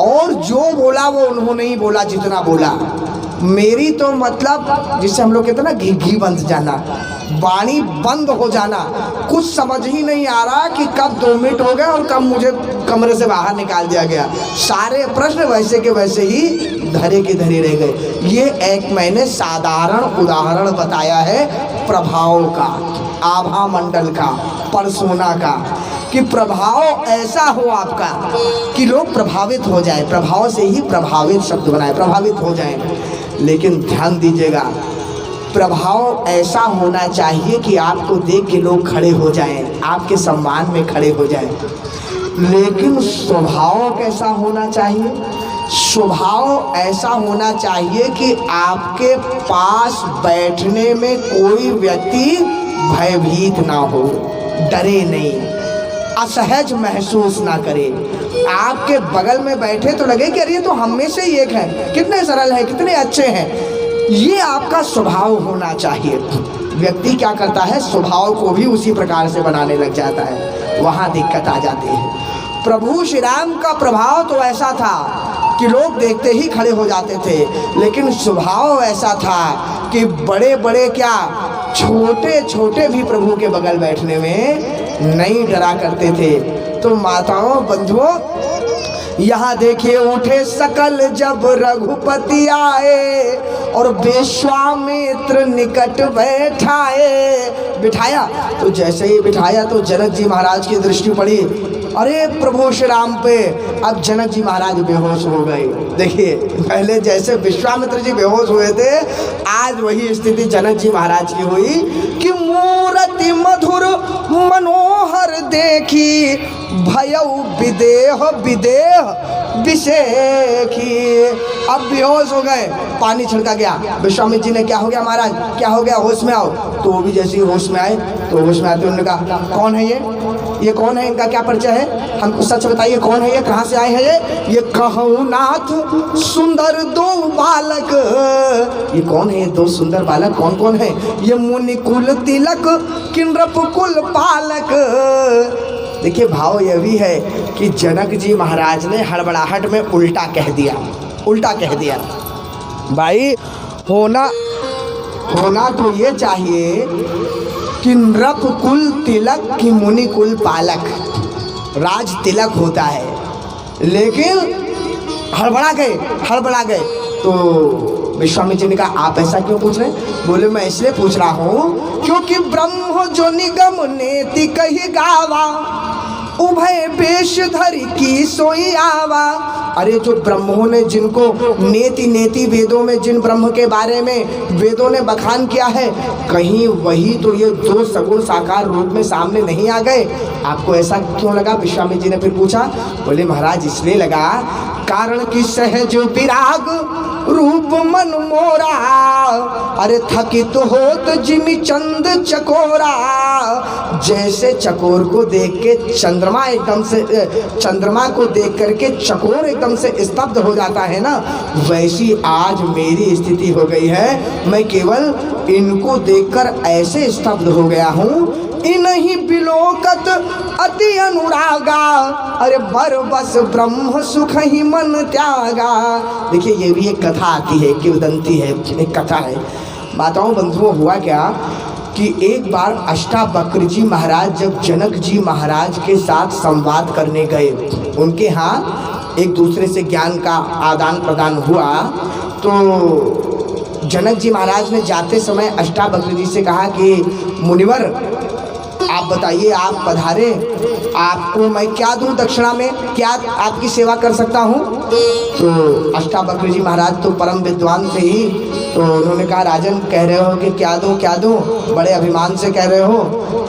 और जो बोला वो उन्होंने ही बोला जितना बोला। मेरी तो मतलब जिससे हम लोग कहते हैं ना घी बंद जाना, वाणी बंद हो जाना, कुछ समझ ही नहीं आ रहा कि कब 2 मिनट हो गए और कब मुझे कमरे से बाहर निकाल दिया गया। सारे प्रश्न वैसे के वैसे ही धरे के धरे रह गए। ये एक मैंने साधारण उदाहरण बताया है प्रभाव का, आभा मंडल का। परसोना का, कि प्रभाव ऐसा हो आपका कि लोग प्रभावित हो जाए। प्रभाव से ही प्रभावित शब्द बनाए, प्रभावित हो जाए। लेकिन ध्यान दीजिएगा, प्रभाव ऐसा होना चाहिए कि आपको देख के लोग खड़े हो जाएं, आपके सम्मान में खड़े हो जाएं। लेकिन स्वभाव कैसा होना चाहिए? स्वभाव ऐसा होना चाहिए कि आपके पास बैठने में कोई व्यक्ति भयभीत ना हो, डरे नहीं, असहज महसूस ना करे। आपके बगल में बैठे तो लगे कि अरे ये तो हम में से ही एक है, कितने सरल हैं, कितने अच्छे हैं। ये आपका स्वभाव होना चाहिए। व्यक्ति क्या करता है, स्वभाव को भी उसी प्रकार से बनाने लग जाता है, वहाँ दिक्कत आ जाती है। प्रभु श्री राम का प्रभाव तो ऐसा था कि लोग देखते ही खड़े हो जाते थे, लेकिन स्वभाव ऐसा था कि बड़े बड़े क्या, छोटे छोटे भी प्रभु के बगल बैठने में नहीं डरा करते थे। तो माताओं बंधुओं, यहाँ देखिए, उठे सकल जब रघुपति आए और विश्वामित्र निकट बिठाया। तो जैसे ही बिठाया तो जनक जी महाराज की दृष्टि पड़ी, अरे प्रभु श्री राम पे। अब जनक जी महाराज बेहोश हो गए। देखिए, पहले जैसे विश्वामित्र जी बेहोश हुए थे, आज वही स्थिति जनक जी महाराज की हुई कि मूरति मधुर मनोहर देखी भयउ विदेह विदेह विषेखी। अब बेहोश हो गए, पानी छिड़का गया। विश्वामित्र जी ने, क्या हो गया महाराज, क्या हो गया, होश में आओ। तो वो भी जैसे ही होश में आए, तो होश में आते उन्होंने कहा, कौन है ये कौन है, इनका क्या परिचय है, हमको सच बताइए, कौन है ये, कहाँ से आए हैं ये कहूँ नाथ सुंदर दो बालक। ये कौन है, ये दो सुंदर बालक कौन कौन है? ये मुनि कुल तिलक किन्नर कुल पालक। देखिए, भाव यह भी है कि जनक जी महाराज ने हड़बड़ाहट में उल्टा कह दिया। भाई, होना तो ये चाहिए कि नृप कुल तिलक कि मुनि कुल पालक, राज तिलक होता है। लेकिन हड़बड़ा गए। तो विश्वामित्र जी ने कहा, आप ऐसा क्यों पूछ रहे हैं? बोले, मैं इसलिए पूछ रहा हूँ क्योंकि ब्रह्म जो निगम नेति कही गावा, उभय वेश धरि की सोई आवा। अरे जो ब्रह्मों ने, जिनको नेति वेदों में जिन ब्रह्म के बारे में वेदों ने बखान किया है, कहीं वही तो ये दो सगुण साकार रूप में सामने नहीं आ गए? आपको ऐसा क्यों लगा? विश्वामित्र जी ने फिर पूछा। बोले, महाराज इसलिए लगा, कारण कि सहज विराग रूप मन मोरा, अरे थकित होत जिमि चंद चकोरा। जैसे चकोर को देख के चंद्रमा को देख करके चकोर एकदम से स्तब्ध हो जाता है ना, वैसी आज मेरी स्थिति हो गई है। मैं केवल इनको देखकर ऐसे स्तब्ध हो गया हूँ, इन्हीं बिलोकत अति अनुरागा, अरे बर बस ब्रह्म सुख ही मन त्यागा। देखिए, ये भी एक कथा आती है, किंवदंती है, एक कथा है। माताओं बंधुओं, हुआ क्या कि एक बार अष्टावक्र जी महाराज जब जनक जी महाराज के साथ संवाद करने गए, उनके यहाँ एक दूसरे से ज्ञान का आदान प्रदान हुआ, तो जनक जी महाराज ने जाते समय अष्टावक्र जी से कहा कि मुनिवर, आप बताइए, आप पधारे, आपको मैं क्या दूं दक्षिणा में, क्या आपकी सेवा कर सकता हूं? तो अष्टावक्र जी महाराज तो परम विद्वान थे ही, तो उन्होंने कहा, राजन कह रहे हो कि क्या दूं, बड़े अभिमान से कह रहे हो।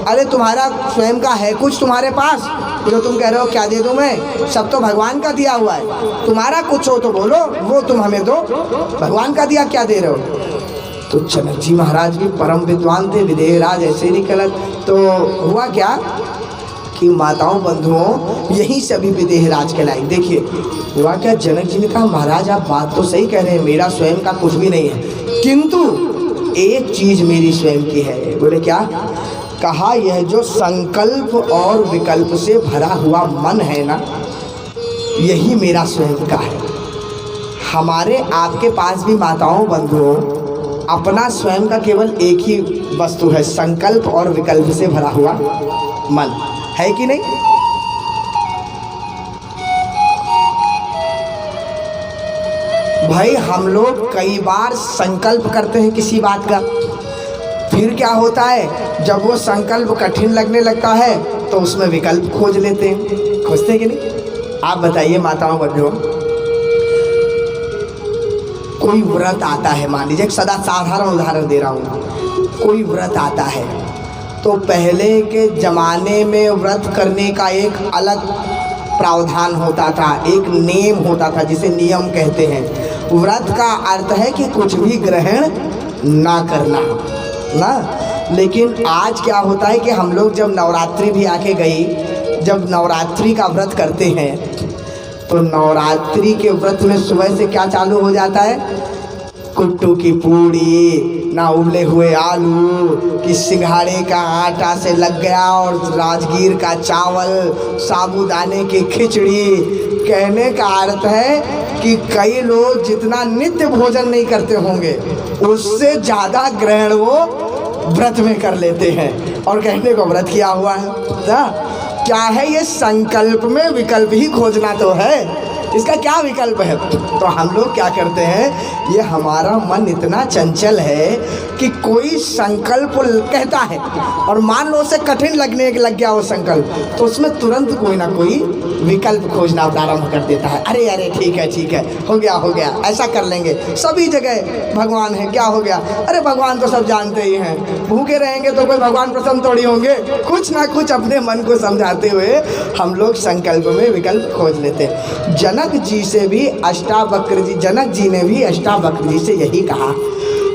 अरे तुम्हारा स्वयं का है कुछ तुम्हारे पास जो तुम कह रहे हो क्या दे दूं मैं? सब तो भगवान का दिया हुआ है। तुम्हारा कुछ हो तो बोलो, वो तुम हमें दो, भगवान का दिया क्या दे रहे हो? तो जनक जी महाराज भी परम विद्वान थे, विदेहराज ऐसे निकलत। तो हुआ क्या कि माताओं बंधुओं, यही से अभी विदेहराज कहलाए। देखिए, हुआ क्या, जनक जी ने कहा, महाराज आप बात तो सही कह रहे हैं, मेरा स्वयं का कुछ भी नहीं है, किंतु एक चीज मेरी स्वयं की है। बोले, क्या? कहा, यह जो संकल्प और विकल्प से भरा हुआ मन है ना, यही मेरा स्वयं का है। हमारे आपके पास भी माताओं बंधुओं, अपना स्वयं का केवल एक ही वस्तु है, संकल्प और विकल्प से भरा हुआ मन, है कि नहीं? भाई, हम लोग कई बार संकल्प करते हैं किसी बात का, फिर क्या होता है, जब वो संकल्प कठिन लगने लगता है तो उसमें विकल्प खोज लेते हैं। खोजते कि नहीं? आप बताइए माताओं बहनों, कोई व्रत आता है, मान लीजिए सदा साधारण उदाहरण दे रहा हूँ, कोई व्रत आता है तो पहले के ज़माने में व्रत करने का एक अलग प्रावधान होता था, एक नेम होता था जिसे नियम कहते हैं। व्रत का अर्थ है कि कुछ भी ग्रहण ना करना ना। लेकिन आज क्या होता है कि हम लोग जब नवरात्रि भी आके गई, जब नवरात्रि का व्रत करते हैं तो नवरात्रि के व्रत में सुबह से क्या चालू हो जाता है, कुट्टू की पूड़ी, ना उबले हुए आलू, कि सिंघाड़े का आटा से लग गया, और राजगीर का चावल, साबूदाने की खिचड़ी। कहने का अर्थ है कि कई लोग जितना नित्य भोजन नहीं करते होंगे उससे ज़्यादा ग्रहण वो व्रत में कर लेते हैं, और कहने को व्रत किया हुआ है ना। क्या है ये, संकल्प में विकल्प ही खोजना तो है, इसका क्या विकल्प है। तो हम लोग क्या करते हैं, ये हमारा मन इतना चंचल है कि कोई संकल्प कहता है और मान लो उसे कठिन लगने लग गया वो संकल्प, तो उसमें तुरंत कोई ना कोई विकल्प खोजना प्रारंभ कर देता है। अरे अरे ठीक है, हो गया, ऐसा कर लेंगे, सभी जगह भगवान है, क्या हो गया, अरे भगवान तो सब जानते ही हैं, भूखे रहेंगे तो कोई भगवान प्रसन्न थोड़ी होंगे। कुछ ना कुछ अपने मन को समझाते हुए हम लोग संकल्प में विकल्प खोज लेते हैं। जनक जी से भी जनक जी ने भी अष्टावक्र जी से यही कहा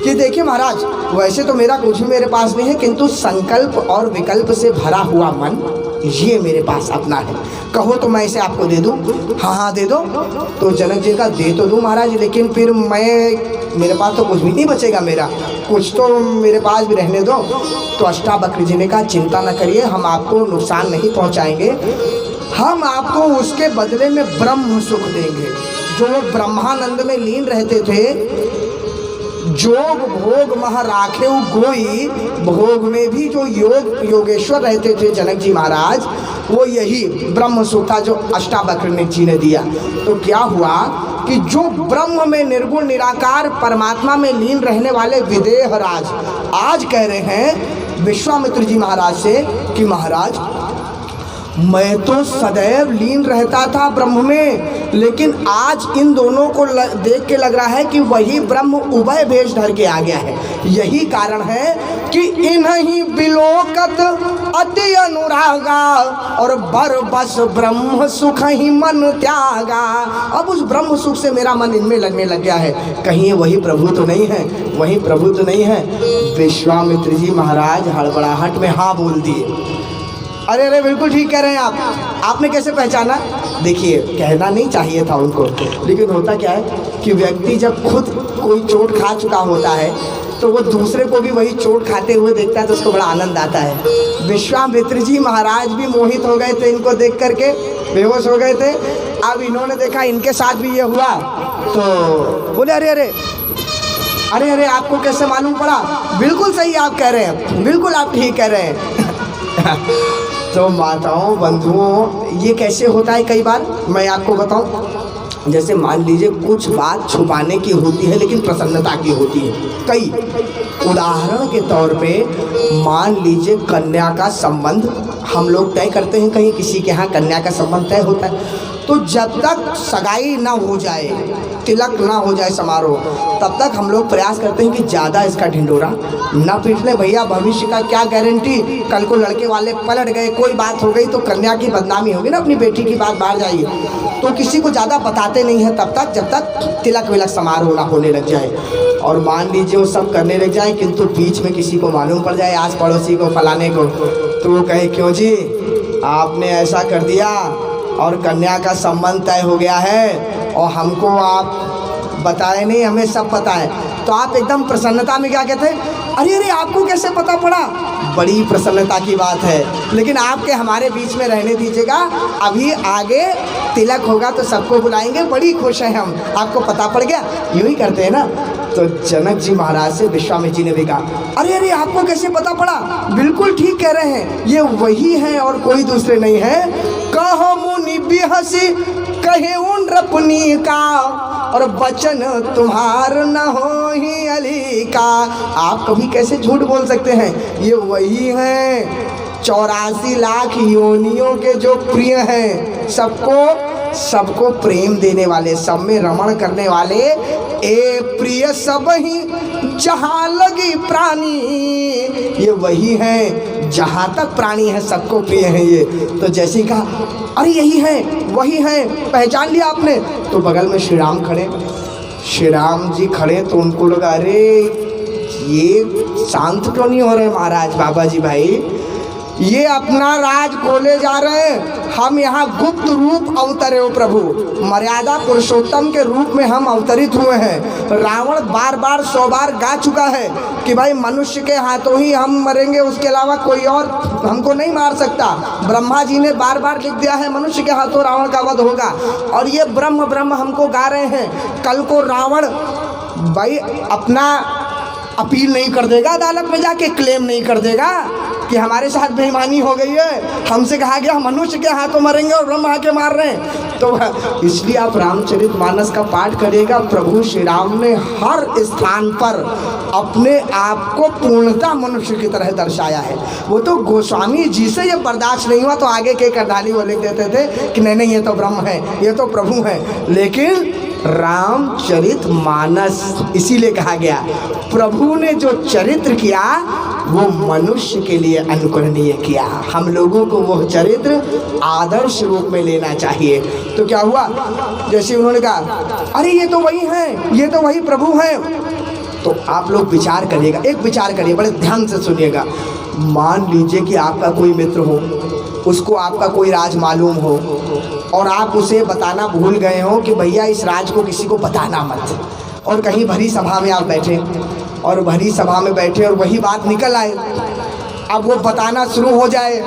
कि देखिए महाराज, वैसे तो मेरा कुछ भी मेरे पास नहीं है, किंतु संकल्प और विकल्प से भरा हुआ मन ये मेरे पास अपना है, कहो तो मैं इसे आपको दे दूं। हाँ दे दो। तो जनक जी का दे तो दूं महाराज, लेकिन फिर मेरे पास तो कुछ भी नहीं बचेगा, मेरा कुछ तो मेरे पास भी रहने दो। तो अष्टावक्र जी ने कहा चिंता न करिए, हम आपको नुकसान नहीं पहुंचाएंगे, हम आपको उसके बदले में ब्रह्म सुख देंगे। जो वो ब्रह्मानंद में लीन रहते थे, जोग भोग मह राखे गोई, भोग में भी जो योगेश्वर रहते थे जनक जी महाराज, वो यही ब्रह्म सुख था जो अष्टावक्र जी ने दिया। तो क्या हुआ कि जो ब्रह्म में निर्गुण निराकार परमात्मा में लीन रहने वाले विदेह राज आज कह रहे हैं विश्वामित्र जी महाराज से कि महाराज मैं तो सदैव लीन रहता था ब्रह्म में, लेकिन आज इन दोनों को देख के लग रहा है कि वही ब्रह्म उभय भेष धर के आ गया है। यही कारण है कि इन्हीं बिलोकत अति अनुरागा, और बर बस ब्रह्म सुख ही मन त्यागा। अब उस ब्रह्म सुख से मेरा मन इनमें लगने लग गया है, कहीं वही प्रभु तो नहीं है, वही प्रभु तो नहीं है। विश्वामित्र जी महाराज हड़बड़ाहट में हाँ बोल दिए। अरे बिल्कुल ठीक कह रहे हैं आप, आपने कैसे पहचाना। देखिए कहना नहीं चाहिए था उनको, लेकिन होता क्या है कि व्यक्ति जब खुद कोई चोट खा चुका होता है तो वो दूसरे को भी वही चोट खाते हुए देखता है तो उसको बड़ा आनंद आता है। विश्वामित्र जी महाराज भी मोहित हो गए थे, इनको देख करके बेहोश हो गए थे। अब इन्होंने देखा इनके साथ भी ये हुआ तो बोले अरे आपको कैसे मालूम पड़ा। बिल्कुल सही आप कह रहे हैं, बिल्कुल आप ठीक कह रहे हैं। तो माताओं बंधुओं, ये कैसे होता है, कई बार मैं आपको बताऊं, जैसे मान लीजिए कुछ बात छुपाने की होती है लेकिन प्रसन्नता की होती है। कई उदाहरण के तौर पे मान लीजिए कन्या का संबंध हम लोग तय करते हैं, कहीं किसी के यहाँ कन्या का संबंध तय होता है, तो जब तक सगाई ना हो जाए, तिलक ना हो जाए समारोह, तब तक हम लोग प्रयास करते हैं कि ज़्यादा इसका ढिंडोरा ना पीट ले। भैया भविष्य का क्या गारंटी, कल को लड़के वाले पलट गए, कोई बात हो गई तो कन्या की बदनामी होगी ना, अपनी बेटी की बात बाहर जाइए। तो किसी को ज़्यादा बताते नहीं हैं तब तक जब तक तिलक विलक समारोह ना होने लग जाए। और मान लीजिए वो सब करने लग जाए, किंतु बीच में किसी को मालूम पड़ जाए, आस पड़ोसी को, फलाने को, तो वो कहे क्यों जी आपने ऐसा कर दिया और कन्या का संबंध तय हो गया है और हमको आप बताए नहीं, हमें सब पता है। तो आप एकदम प्रसन्नता में क्या कहते हैं, अरे आपको कैसे पता पड़ा। बड़ी प्रसन्नता की बात है, लेकिन आपके हमारे बीच में रहने दीजिएगा, अभी आगे तिलक होगा तो सबको बुलाएंगे, बड़ी खुश हैं हम, आपको पता पड़ गया। यूँ ही करते हैं ना। तो जनक जी महाराज से विश्वामित्र जी ने भी कहा, अरे आपको कैसे पता पड़ा। बिल्कुल ठीक कह रहे हैं, ये वही हैं और कोई दूसरे नहीं है। कहो मुनि बिहसी कहे उन रपनी का, और वचन तुम्हार न हो ही अली का। आप कभी कैसे झूठ बोल सकते हैं? ये वही हैं 84 लाख योनियों के जो प्रिय हैं, सबको प्रेम देने वाले, सब में रमण करने वाले। ए प्रिय सब ही जहाँ लगी प्राणी, ये वही हैं जहाँ तक प्राणी है सबको प्रिय है ये। तो जैसे कहा अरे यही है वही है, पहचान लिया आपने? तो बगल में श्री राम खड़े, श्री राम जी खड़े तो उनको लगा अरे ये शांत क्यों नहीं हो रहे महाराज, बाबा जी भाई ये अपना राज खोले जा रहे हैं, हम यहाँ गुप्त रूप अवतरे हो प्रभु, मर्यादा पुरुषोत्तम के रूप में हम अवतरित हुए हैं। रावण बार बार 100 बार गा चुका है कि भाई मनुष्य के हाथों ही हम मरेंगे, उसके अलावा कोई और हमको नहीं मार सकता। ब्रह्मा जी ने बार बार लिख दिया है मनुष्य के हाथों रावण का वध होगा, और ये ब्रह्म ब्रह्म हमको गा रहे हैं। कल को रावण भाई अपना अपील नहीं कर देगा, अदालत में जाके क्लेम नहीं कर देगा कि हमारे साथ बेईमानी हो गई है, हमसे कहा गया मनुष्य के हाथों मरेंगे और ब्रह्म आके मार रहे हैं। तो इसलिए आप रामचरितमानस का पाठ करिएगा। प्रभु श्री राम ने हर स्थान पर अपने आप को पूर्णतः मनुष्य की तरह दर्शाया है। वो तो गोस्वामी जी से ये बर्दाश्त नहीं हुआ तो आगे के करदानी वो लिख देते थे कि नहीं नहीं ये तो ब्रह्म है, ये तो प्रभु है। लेकिन रामचरितमानस इसीलिए कहा गया प्रभु ने जो चरित्र किया वो मनुष्य के लिए अनुकरणीय किया। हम लोगों को वो चरित्र आदर्श रूप में लेना चाहिए। तो क्या हुआ, जैसे उन्होंने कहा अरे ये तो वही हैं, ये तो वही प्रभु हैं। तो आप लोग विचार करिएगा, एक विचार करिए, बड़े ध्यान से सुनिएगा। मान लीजिए कि आपका कोई मित्र हो, उसको आपका कोई राज मालूम हो और आप उसे बताना भूल गए हो कि भैया इस राज को किसी को बताना मत, और कहीं भरी सभा में आप बैठे और भरी सभा में बैठे और वही बात निकल आए, अब वो बताना शुरू हो जाए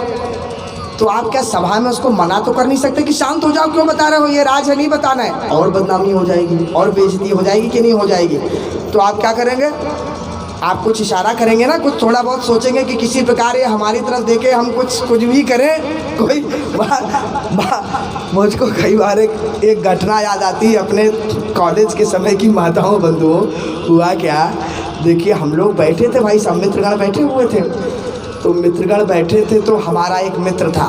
तो आप क्या सभा में उसको मना तो कर नहीं सकते कि शांत हो जाओ, क्यों बता रहे हो, ये राज है नहीं बताना है। और बदनामी हो जाएगी और बेइज्जती हो जाएगी कि नहीं हो जाएगी। तो आप क्या करेंगे, आप कुछ इशारा करेंगे ना, कुछ थोड़ा बहुत सोचेंगे कि किसी प्रकार ये हमारी तरफ देखे, हम कुछ भी करें। कोई मुझको कई बार एक घटना याद आती है अपने कॉलेज के समय की। माताओं बंधुओं, हुआ क्या, देखिए हम लोग बैठे थे भाई, सब मित्रगण बैठे हुए थे। तो मित्रगण बैठे थे तो हमारा एक मित्र था,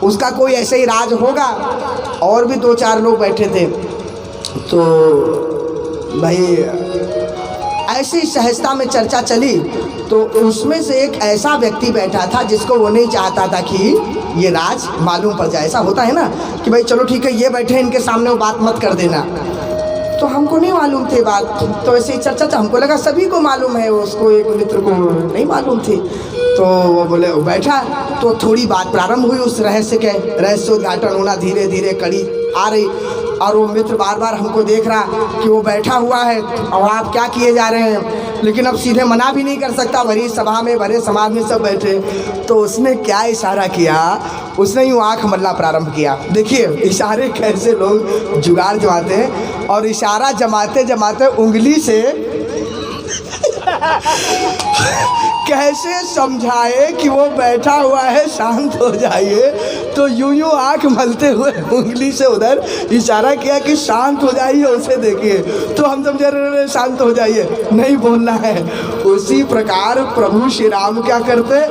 उसका कोई ऐसे ही राज होगा, और भी 2-4 लोग बैठे थे। तो भाई ऐसी सहजता में चर्चा चली तो उसमें से एक ऐसा व्यक्ति बैठा था जिसको वो नहीं चाहता था कि ये राज मालूम पड़ जाए। ऐसा होता है ना कि भाई चलो ठीक है ये बैठे, इनके सामने वो बात मत कर देना। तो हमको नहीं मालूम थी बात, तो ऐसे ही चर्चा था, हमको लगा सभी को मालूम है, उसको एक मित्र को नहीं मालूम थी। तो वो बोले, वो बैठा तो थोड़ी बात प्रारंभ हुई उस रहस्योद्घाटन होना, धीरे धीरे कड़ी आ रही। और वो मित्र बार बार हमको देख रहा कि वो बैठा हुआ है और आप क्या किए जा रहे हैं, लेकिन अब सीधे मना भी नहीं कर सकता, भरी सभा में भरे समाज में सब बैठे। तो उसने क्या इशारा किया, उसने यूँ आँख मलना प्रारंभ किया। देखिए इशारे कैसे लोग जुगाड़ जमाते हैं, और इशारा जमाते जमाते उंगली से कैसे समझाए कि वो बैठा हुआ है, शांत हो जाइए। तो यूं आँख मलते हुए उंगली से उधर इशारा किया कि शांत हो जाइए, उसे देखिए। तो हम समझे रहे शांत हो जाइए, नहीं बोलना है। उसी प्रकार प्रभु श्री राम क्या करते,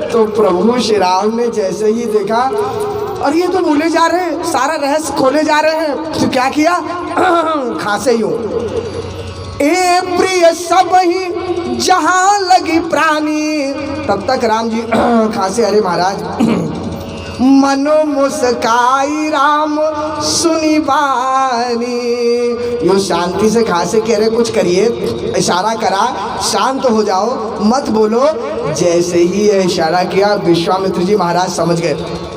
तो प्रभु श्री राम ने जैसे ही देखा और ये तो बोले जा रहे हैं, सारा रहस्य खोले जा रहे हैं, तो क्या किया, खांसे यूं, ए प्रिय सब ही जहाँ लगी प्राणी। तब तक राम जी खांसे, अरे महाराज मनो मुस्काई राम सुनी बानी। यो शांति से खांसे, कह रहे कुछ करिए, इशारा करा शांत हो जाओ मत बोलो। जैसे ही ये इशारा किया विश्वामित्र जी महाराज समझ गए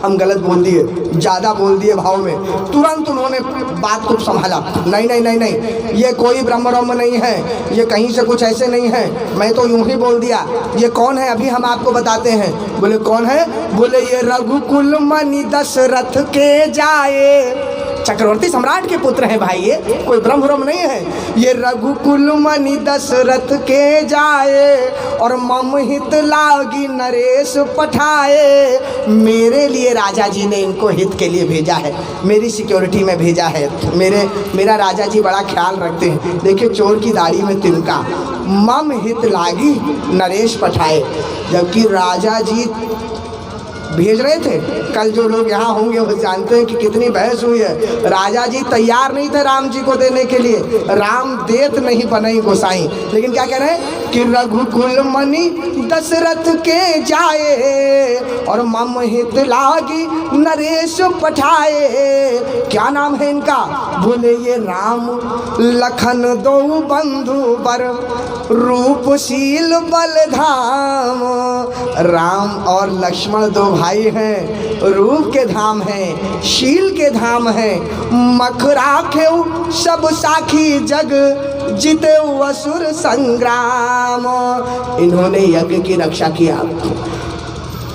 हम गलत बोल दिए, ज़्यादा बोल दिए भाव में। तुरंत उन्होंने बात को संभाला, नहीं नहीं नहीं नहीं, ये कोई ब्रह्म नहीं है, ये कहीं से कुछ ऐसे नहीं है, मैं तो यूं ही बोल दिया। ये कौन है अभी हम आपको बताते हैं। बोले कौन है, बोले ये रघुकुल मणि दशरथ के जाए, चक्रवर्ती सम्राट के पुत्र हैं भाई, ये कोई ब्रह्म ब्रह्म नहीं है। ये रघुकुल मणि दशरथ के जाए और मम हित लागी नरेश पठाए। मेरे लिए राजा जी ने इनको हित के लिए भेजा है, मेरी सिक्योरिटी में भेजा है। मेरा राजा जी बड़ा ख्याल रखते हैं। देखिए चोर की दाढ़ी में तिनका, मम हित लागी नरेश पठाए। जबकि राजा जी भेज रहे थे। कल जो लोग यहाँ होंगे वो जानते हैं कि कितनी बहस हुई है। राजा जी तैयार नहीं थे राम जी को देने के लिए, राम देत नहीं बनई गोसाई। लेकिन क्या कह रहे हैं कि रघुकुल मणि दशरथ के जाए और मम हित लागी नरेश पठाए। क्या नाम है इनका? बोले ये राम लखन दो बंधु बर रूपशील बलधाम। राम और लक्ष्मण दो भाई हैं, रूप के धाम हैं, शील के धाम हैं। मख राखेउ सब साखी जग जीते असुर संग्राम। इन्होंने यज्ञ की रक्षा किया,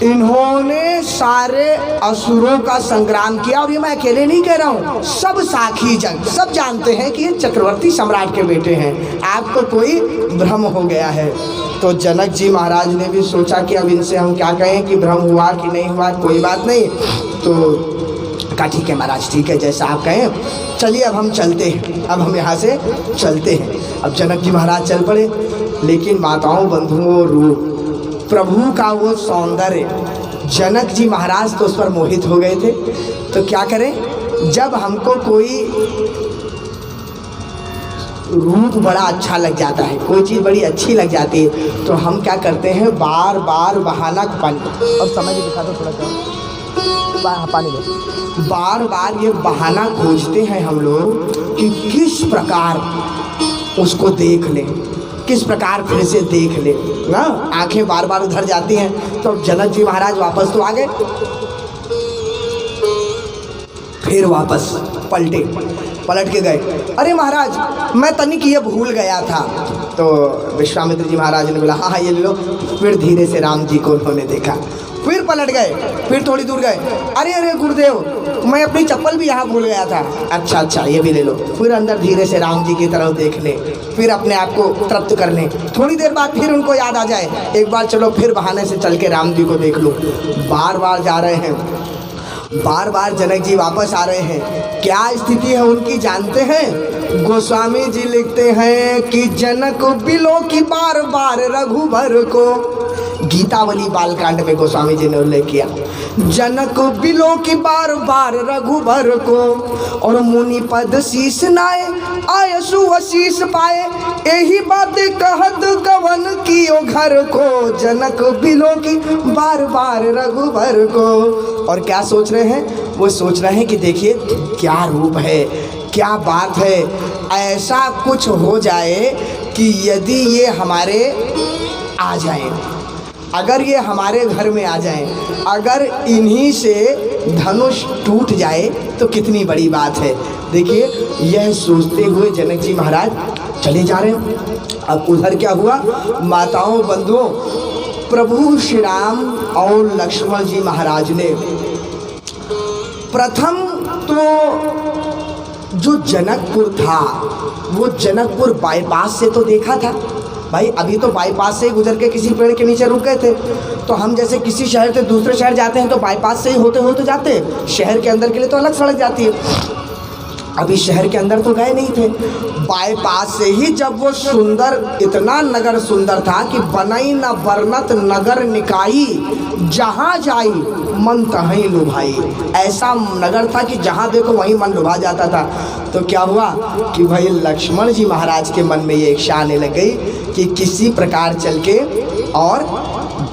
इन्होंने सारे असुरों का संग्राम किया। और ये मैं अकेले नहीं कह रहा हूँ, सब साखी जग सब जानते हैं कि ये चक्रवर्ती सम्राट के बेटे हैं। आपको कोई भ्रम हो गया है। तो जनक जी महाराज ने भी सोचा कि अब इनसे हम क्या कहें कि भ्रम हुआ कि नहीं हुआ, कोई बात नहीं। तो कहा ठीक है महाराज, ठीक है जैसा आप कहें, चलिए अब हम चलते हैं, अब हम यहाँ से चलते हैं। अब जनक जी महाराज चल पड़े। लेकिन माताओं बंधुओं, रूप प्रभु का वो सौंदर्य, जनक जी महाराज तो उस पर मोहित हो गए थे। तो क्या करें, जब हमको कोई रूप बड़ा अच्छा लग जाता है, कोई चीज़ बड़ी अच्छी लग जाती है, तो हम क्या करते हैं, बार बार बहाना पानी, अब समझ दिखा दो थोड़ा सा पानी दो, बार बार ये बहाना खोजते हैं हम लोग कि किस प्रकार उसको देख लें, किस प्रकार फिर से देख ले ना। आंखें बार बार उधर जाती हैं। तो जनक जी महाराज वापस तो आ गए, फिर वापस पलट के गए। अरे महाराज मैं तनिक ये भूल गया था। तो विश्वामित्र जी महाराज ने बोला हाँ हाँ ये ले लो। फिर धीरे से राम जी को उन्होंने देखा, फिर पलट गए, फिर थोड़ी दूर गए। अरे अरे गुरुदेव मैं अपनी चप्पल भी यहाँ भूल गया था। अच्छा ये भी ले लो। फिर अंदर धीरे से राम जी की तरफ देख ले, फिर अपने आप को तृप्त कर लें। थोड़ी देर बाद फिर उनको याद आ जाए, एक बार चलो फिर बहाने से चल के राम जी को देख लो। बार बार जा रहे हैं, बार बार जनक जी वापस आ रहे हैं। क्या स्थिति है उनकी जानते हैं? गोस्वामी जी लिखते हैं कि जनक बिलो की बार बार रघुबर को, गीतावली बालकांड में गोस्वामी जी ने उल्लेख किया, जनक बिलो की बार बार रघुबर को। और मुनि पद शीस नाए आयसु वशीष पाए, यही बात कहत गवन कियो घर को। जनक बिलो की बार बार रघुबर को। और क्या सोच रहे हैं? वो सोच रहे हैं कि देखिए क्या रूप है, क्या बात है। ऐसा कुछ हो जाए कि यदि ये हमारे आ जाएं, अगर ये हमारे घर में आ जाएं, अगर इन्हीं से धनुष टूट जाए तो कितनी बड़ी बात है। देखिए यह सोचते हुए जनक जी महाराज चले जा रहे हैं। अब उधर क्या हुआ, माताओं बंधुओं, प्रभु श्री राम और लक्ष्मण जी महाराज ने प्रथम तो जो जनकपुर था वो जनकपुर बाईपास से तो देखा था भाई। अभी तो बाईपास से ही गुजर के किसी पेड़ के नीचे रुक गए थे। तो हम जैसे किसी शहर से दूसरे शहर जाते हैं तो बाईपास से ही होते होते जाते हैं, शहर के अंदर के लिए तो अलग सड़क जाती है। अभी शहर के अंदर तो गए नहीं थे, बाईपास से ही जब वो सुंदर, इतना नगर सुंदर था कि बनई न बरनत नगर निकाई, जहाँ जाई मन तहीं लुभाई। ऐसा नगर था कि जहाँ देखो वहीं मन लुभा जाता था। तो क्या हुआ कि भाई लक्ष्मण जी महाराज के मन में ये इच्छा आने लग गई कि किसी प्रकार चल के और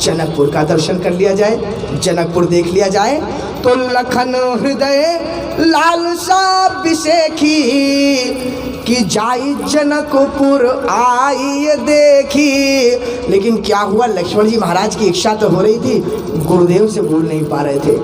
जनकपुर का दर्शन कर लिया जाए, जनकपुर देख लिया जाए। तो लखन हृदय लालसा बिसेखी कि जाई जनकपुर आई देखी। लेकिन क्या हुआ, लक्ष्मण जी महाराज की इच्छा तो हो रही थी, गुरुदेव से बोल नहीं पा रहे थे।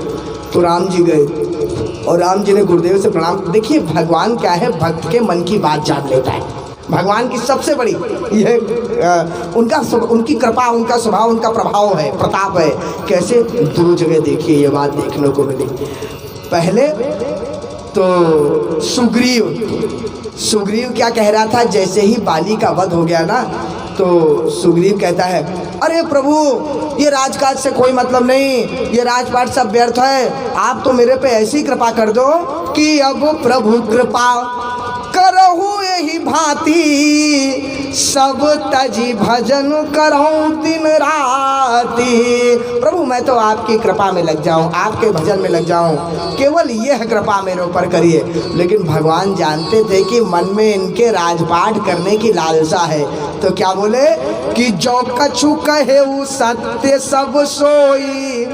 तो राम जी गए और राम जी ने गुरुदेव से प्रणाम। देखिए भगवान क्या है, भक्त के मन की बात जान लेता है। भगवान की सबसे बड़ी यह उनकी कृपा, उनका स्वभाव, उनका प्रभाव है, प्रताप है। कैसे, दो जगह देखिए ये बात देखने को मिली। पहले तो सुग्रीव क्या कह रहा था, जैसे ही बाली का वध हो गया ना, तो सुग्रीव कहता है, अरे प्रभु ये राजकाज से कोई मतलब नहीं, ये राजपाट सब व्यर्थ है, आप तो मेरे पे ऐसी कृपा कर दो कि अब प्रभु कृपा करहु यही भांति, सब तजी भजन करहु दिन राती। प्रभु मैं तो आपकी कृपा में लग जाऊं, आपके भजन में लग जाऊं, केवल यह कृपा मेरे ऊपर करिए। लेकिन भगवान जानते थे कि मन में इनके राजपाट करने की लालसा है, तो क्या बोले कि जो कछु कहे वो सत्य सब सोई,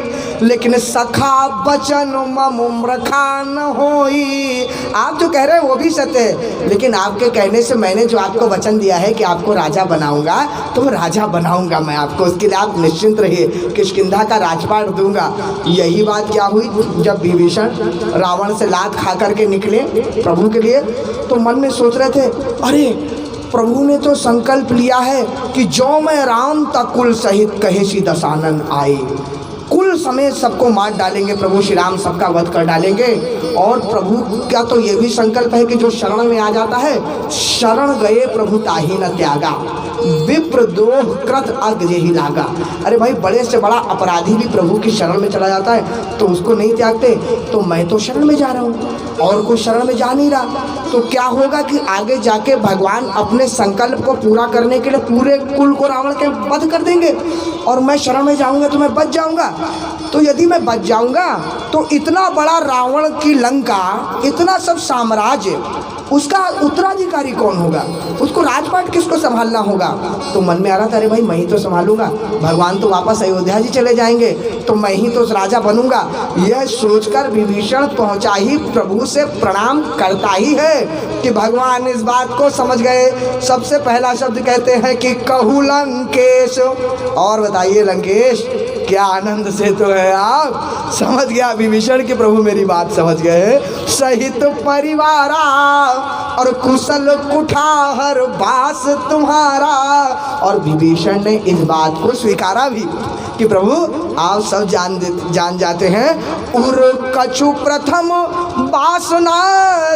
लेकिन सखा बचन मम मूर्खा न होई। आप जो कह रहे हैं वो भी सत्य है, लेकिन आपके कहने से मैंने जो आपको वचन दिया है कि आपको राजा बनाऊंगा, तो राजा बनाऊंगा मैं आपको, उसके लिए आप निश्चिंत रहिए, किष्किंधा का राजपाट दूंगा। यही बात क्या हुई, जब विभीषण रावण से लात खा करके निकले प्रभु के लिए, तो मन में सोच रहे थे, अरे प्रभु ने तो संकल्प लिया है कि जो मैं राम तक कुल सहित कहे सी दशानन आए, कुल समेत सबको मार डालेंगे प्रभु श्री राम, सबका वध कर डालेंगे। और प्रभु का तो ये भी संकल्प है कि जो शरण में आ जाता है, शरण गए प्रभु ताहि न त्यागा, विप्र द्रोह कृत अग्र ही लागा। अरे भाई बड़े से बड़ा अपराधी भी प्रभु की शरण में चला जाता है तो उसको नहीं त्यागते, तो मैं तो शरण में जा रहा हूँ और कोई शरण में जा नहीं रहा, तो क्या होगा कि आगे जाके भगवान अपने संकल्प को पूरा करने के लिए पूरे कुल को रावण के वध कर देंगे, और मैं शरण में जाऊंगा तो मैं बच जाऊंगा। तो यदि मैं बच जाऊंगा तो इतना बड़ा रावण की लंका, इतना सब साम्राज्य, उसका उत्तराधिकारी कौन होगा, उसको राजपाट किसको संभालना होगा। तो मन में आ रहा था, अरे भाई मैं ही तो संभालूंगा, भगवान तो वापस अयोध्या जी चले जाएंगे, तो मैं ही तो राजा बनूंगा। यह सोचकर विभीषण पहुंचा ही प्रभु से प्रणाम करता ही है कि भगवान इस बात को समझ गए। सबसे पहला शब्द कहते हैं कि कहू लंकेश, और बताइए लंकेश क्या आनंद से तो है आप, समझ गया विभीषण कि प्रभु मेरी बात समझ गए। सहित परिवारा और कुशल कुठार बास तुम्हारा, और विभीषण ने इस बात को स्वीकारा भी कि प्रभु आप सब जान जाते हैं, उर कछु प्रथम वासना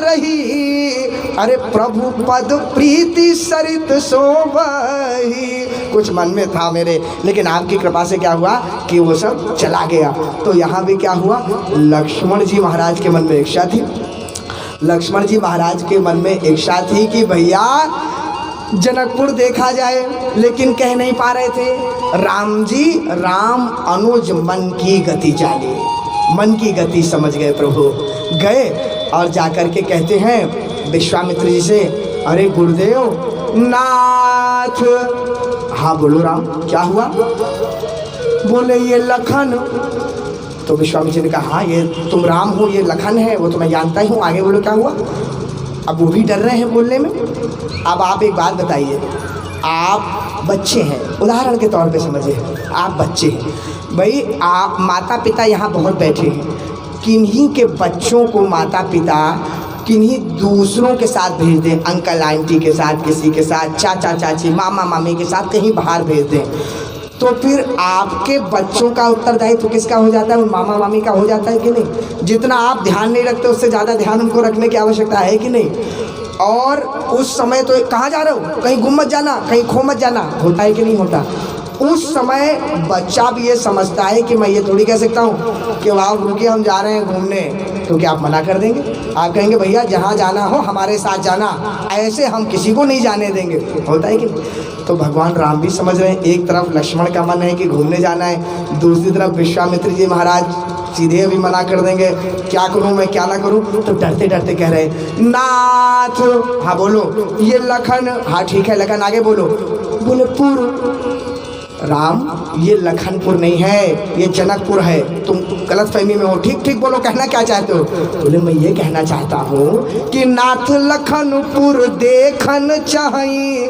रही, अरे प्रभु पद प्रीति सरित शोभही। कुछ मन में था मेरे, लेकिन आपकी कृपा से क्या हुआ कि वो सब चला गया। तो यहाँ भी क्या हुआ, लक्ष्मण जी महाराज के मन में इच्छा थी, लक्ष्मण जी महाराज के मन में इच्छा थी कि भैया जनकपुर देखा जाए, लेकिन कह नहीं पा रहे थे। राम जी राम अनुज मन की गति जाने, मन की गति समझ गए प्रभु, गए और जाकर के कहते हैं विश्वामित्र जी से, अरे गुरुदेव नाथ। हाँ बोलो राम क्या हुआ, बोले ये लखन। तो विश्वामित्र जी ने कहा, हाँ ये तुम राम हो, ये लखन है, वो तो मैं जानता ही हूँ, आगे बोलो क्या हुआ। अब वो भी डर रहे हैं बोलने में। अब आप एक बात बताइए, आप बच्चे हैं, उदाहरण के तौर पे समझिए, आप बच्चे हैं भाई, आप माता पिता यहाँ बहुत बैठे हैं, किन्हीं के बच्चों को माता पिता किन्हीं दूसरों के साथ भेज दें, अंकल आंटी के साथ, किसी के साथ, चाचा चाची मामा मामी के साथ कहीं बाहर भेज दें, तो फिर आपके बच्चों का उत्तरदायित्व तो किसका हो जाता है, उन मामा मामी का हो जाता है कि नहीं। जितना आप ध्यान नहीं रखते उससे ज़्यादा ध्यान उनको रखने की आवश्यकता है कि नहीं। और उस समय तो कहाँ जा रहे हो, कहीं गुम मत जाना, कहीं खो मत जाना, होता है कि नहीं होता। उस समय बच्चा भी ये समझता है कि मैं ये थोड़ी कह सकता हूँ कि वाह रुकिए हम जा रहे हैं घूमने, तो क्या आप मना कर देंगे, आप कहेंगे भैया जहाँ जाना हो हमारे साथ जाना, ऐसे हम किसी को नहीं जाने देंगे, होता है कि नहीं। तो भगवान राम भी समझ रहे हैं, एक तरफ लक्ष्मण का मन है कि घूमने जाना है, दूसरी तरफ विश्वामित्र जी महाराज सीधे भी मना कर देंगे, क्या करूं मैं क्या ना करूं। तो डरते डरते कह रहे हैं नाथ। हाँ बोलो ये लखन, हाँ ठीक है लखन, आगे बोलो। बोले पुर। राम ये लखनपुर नहीं है, ये जनकपुर है, तुम गलत फहमी में हो, ठीक ठीक बोलो कहना क्या चाहते हो। बोले मैं ये कहना चाहता हूँ कि नाथ लखनपुर देखन चाहिए,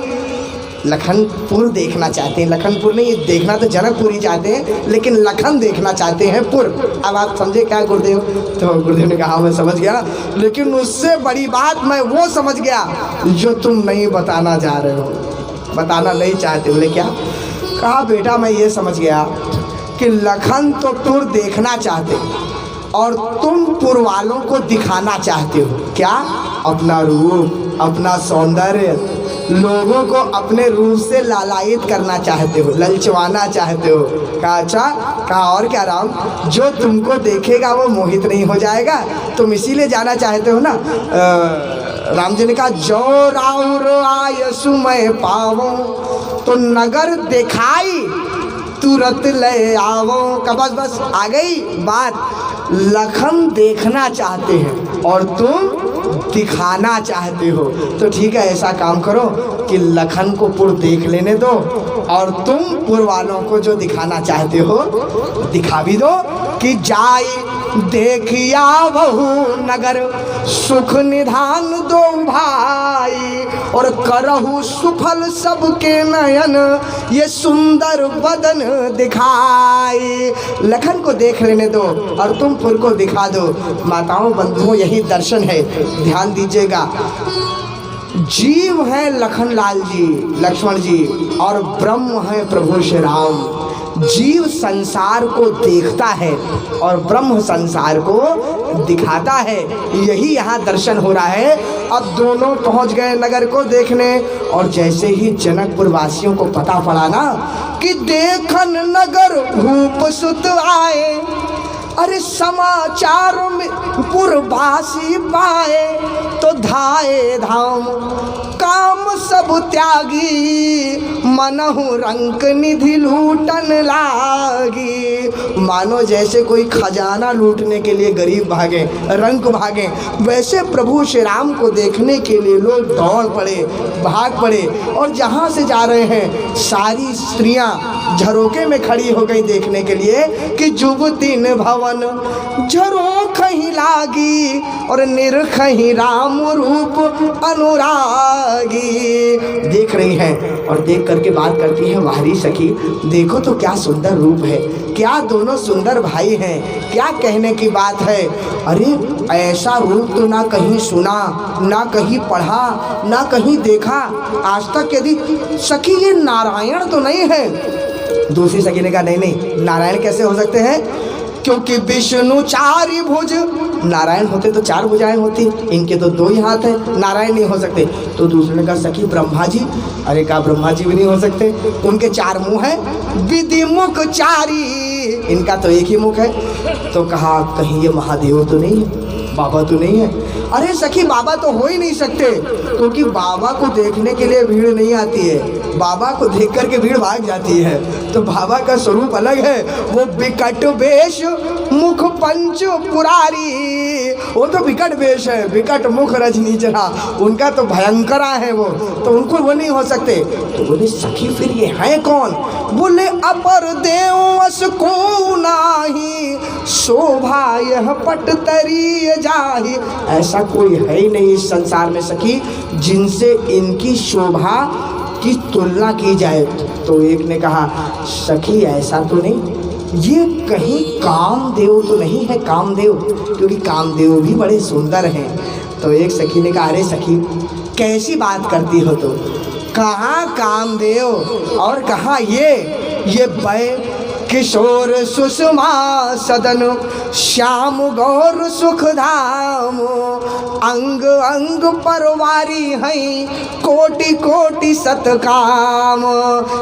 लखनपुर देखना चाहते हैं, लखनपुर नहीं, ये देखना तो जनकपुर ही चाहते हैं, लेकिन लखन देखना चाहते हैं पुर। अब आप समझे क्या गुरुदेव। तो गुरुदेव ने कहा मैं समझ गया, लेकिन उससे बड़ी बात मैं वो समझ गया जो तुम नहीं बताना चाह रहे हो, बताना नहीं चाहते। बोले क्या। कहा बेटा मैं ये समझ गया कि लखन तो पुर देखना चाहते और तुम पुरवालों को दिखाना चाहते हो। क्या? अपना रूप, अपना सौंदर्य, लोगों को अपने रूप से लालायित करना चाहते हो, ललचवाना चाहते हो। कहा अच्छा, कहा और क्या राम? जो तुमको देखेगा वो मोहित नहीं हो जाएगा? तुम इसीलिए जाना चाहते हो ना। राम जी ने कहा जो राउर आयसु मैं पावो तो नगर दिखाई तुरंत ले आवो। का बस आ गई बात। लखन देखना चाहते हैं और तुम दिखाना चाहते हो, तो ठीक है, ऐसा काम करो कि लखन को पुर देख लेने दो और तुम पुर वालों को जो दिखाना चाहते हो दिखा भी दो कि जाए देखिया बहु नगर सुख निधान दो भाई और करहु सुफल सबके नयन ये सुंदर बदन दिखाई। लखन को देख लेने दो और तुम पुर को दिखा दो। माताओं बंधुओं, यही दर्शन है, ध्यान दीजिएगा। जीव है लखन लाल जी, लक्ष्मण जी, और ब्रह्म है प्रभु श्री राम। जीव संसार को देखता है और ब्रह्म संसार को दिखाता है। यही यहाँ दर्शन हो रहा है। अब दोनों पहुँच गए नगर को देखने और जैसे ही जनकपुर वासियों को पता पड़ा ना कि देखन नगर भूप सुत आए, अरे समाचार में पुरवासी पाए तो धाए धाम काम सब त्यागी मनहु रंक निधि लूटन लागी। मानो जैसे कोई खजाना लूटने के लिए गरीब भागे, रंक भागे, वैसे प्रभु श्री राम को देखने के लिए लोग दौड़ पड़े, भाग पड़े। और जहाँ से जा रहे हैं सारी स्त्रियाँ झरोके में खड़ी हो गई देखने के लिए कि जुबतीन भवन झरोखहि लागी और निरखहि राम रूप अनुरागी। देख रही हैं और देख करके बात करती है, वाहरी सखी देखो तो क्या सुंदर रूप है, क्या दोनों सुंदर भाई हैं, क्या कहने की बात है। अरे ऐसा रूप तो ना कहीं सुना, ना कहीं पढ़ा, ना कहीं देखा आज तक। यदि सखी ये नारायण तो नहीं है? दूसरी सखी ने कहा नहीं नहीं, नारायण कैसे हो सकते हैं? क्योंकि विष्णु चारि भुज, नारायण होते तो चार भुजाएं होती, इनके तो दो ही हाथ हैं, नारायण नहीं हो सकते। तो दूसरे ने कहा सखी ब्रह्मा जी, अरे कहा ब्रह्मा जी भी नहीं हो सकते, उनके चार मुंह हैं, विधि मुख चारी, इनका तो एक ही मुख है। तो कहा कहीं ये महादेव तो नहीं है, बाबा तो नहीं है? अरे सखी बाबा तो हो ही नहीं सकते, क्योंकि बाबा को देखने के लिए भीड़ नहीं आती है, बाबा को देख करके भीड़ भाग जाती है। तो बाबा का स्वरूप अलग है, वो विकट वेश मुख पंच पुरारी, वो तो विकट वेश है, विकट मुख रजनीचरा, उनका तो भयंकरा है वो, तो उनको वो नहीं हो सकते। तो बोले सखी फिर ये है कौन? बोले अपर देवस को नाही शोभा यह पट तरी जाही। ऐसा कोई है ही नहीं इस संसार में सखी जिनसे इनकी शोभा की तुलना की जाए। तो एक ने कहा सखी ऐसा तो नहीं, ये कहीं कामदेव तो नहीं है? कामदेव, क्योंकि कामदेव भी बड़े सुंदर हैं। तो एक सखी ने कहा अरे सखी कैसी बात करती हो तुम, कहाँ कामदेव और कहाँ ये बै किशोर सुषमा सदन श्याम गौर सुख धाम अंग अंग परवारी हैं कोटि कोटि सतकाम।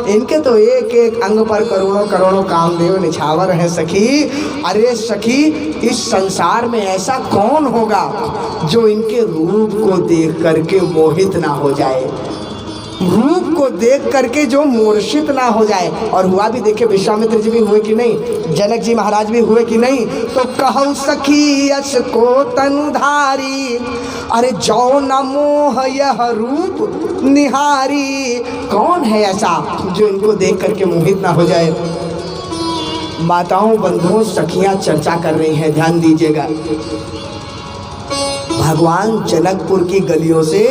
इनके तो एक एक अंग पर करोड़ों करोड़ों कामदेव निछावर हैं सखी। अरे सखी इस संसार में ऐसा कौन होगा जो इनके रूप को देख करके मोहित ना हो जाए, रूप को देख करके जो मूर्छित ना हो जाए। और हुआ भी, देखिए विश्वामित्र जी भी हुए कि नहीं, जनक जी महाराज भी हुए कि नहीं। तो कहु सखी यश को तनुधारी, अरे जो न मोह यह रूप निहारी। कौन है ऐसा जो इनको देख करके मोहित ना हो जाए? माताओं बंधुओं सखियां चर्चा कर रही हैं, ध्यान दीजिएगा। भगवान जनकपुर की गलियों से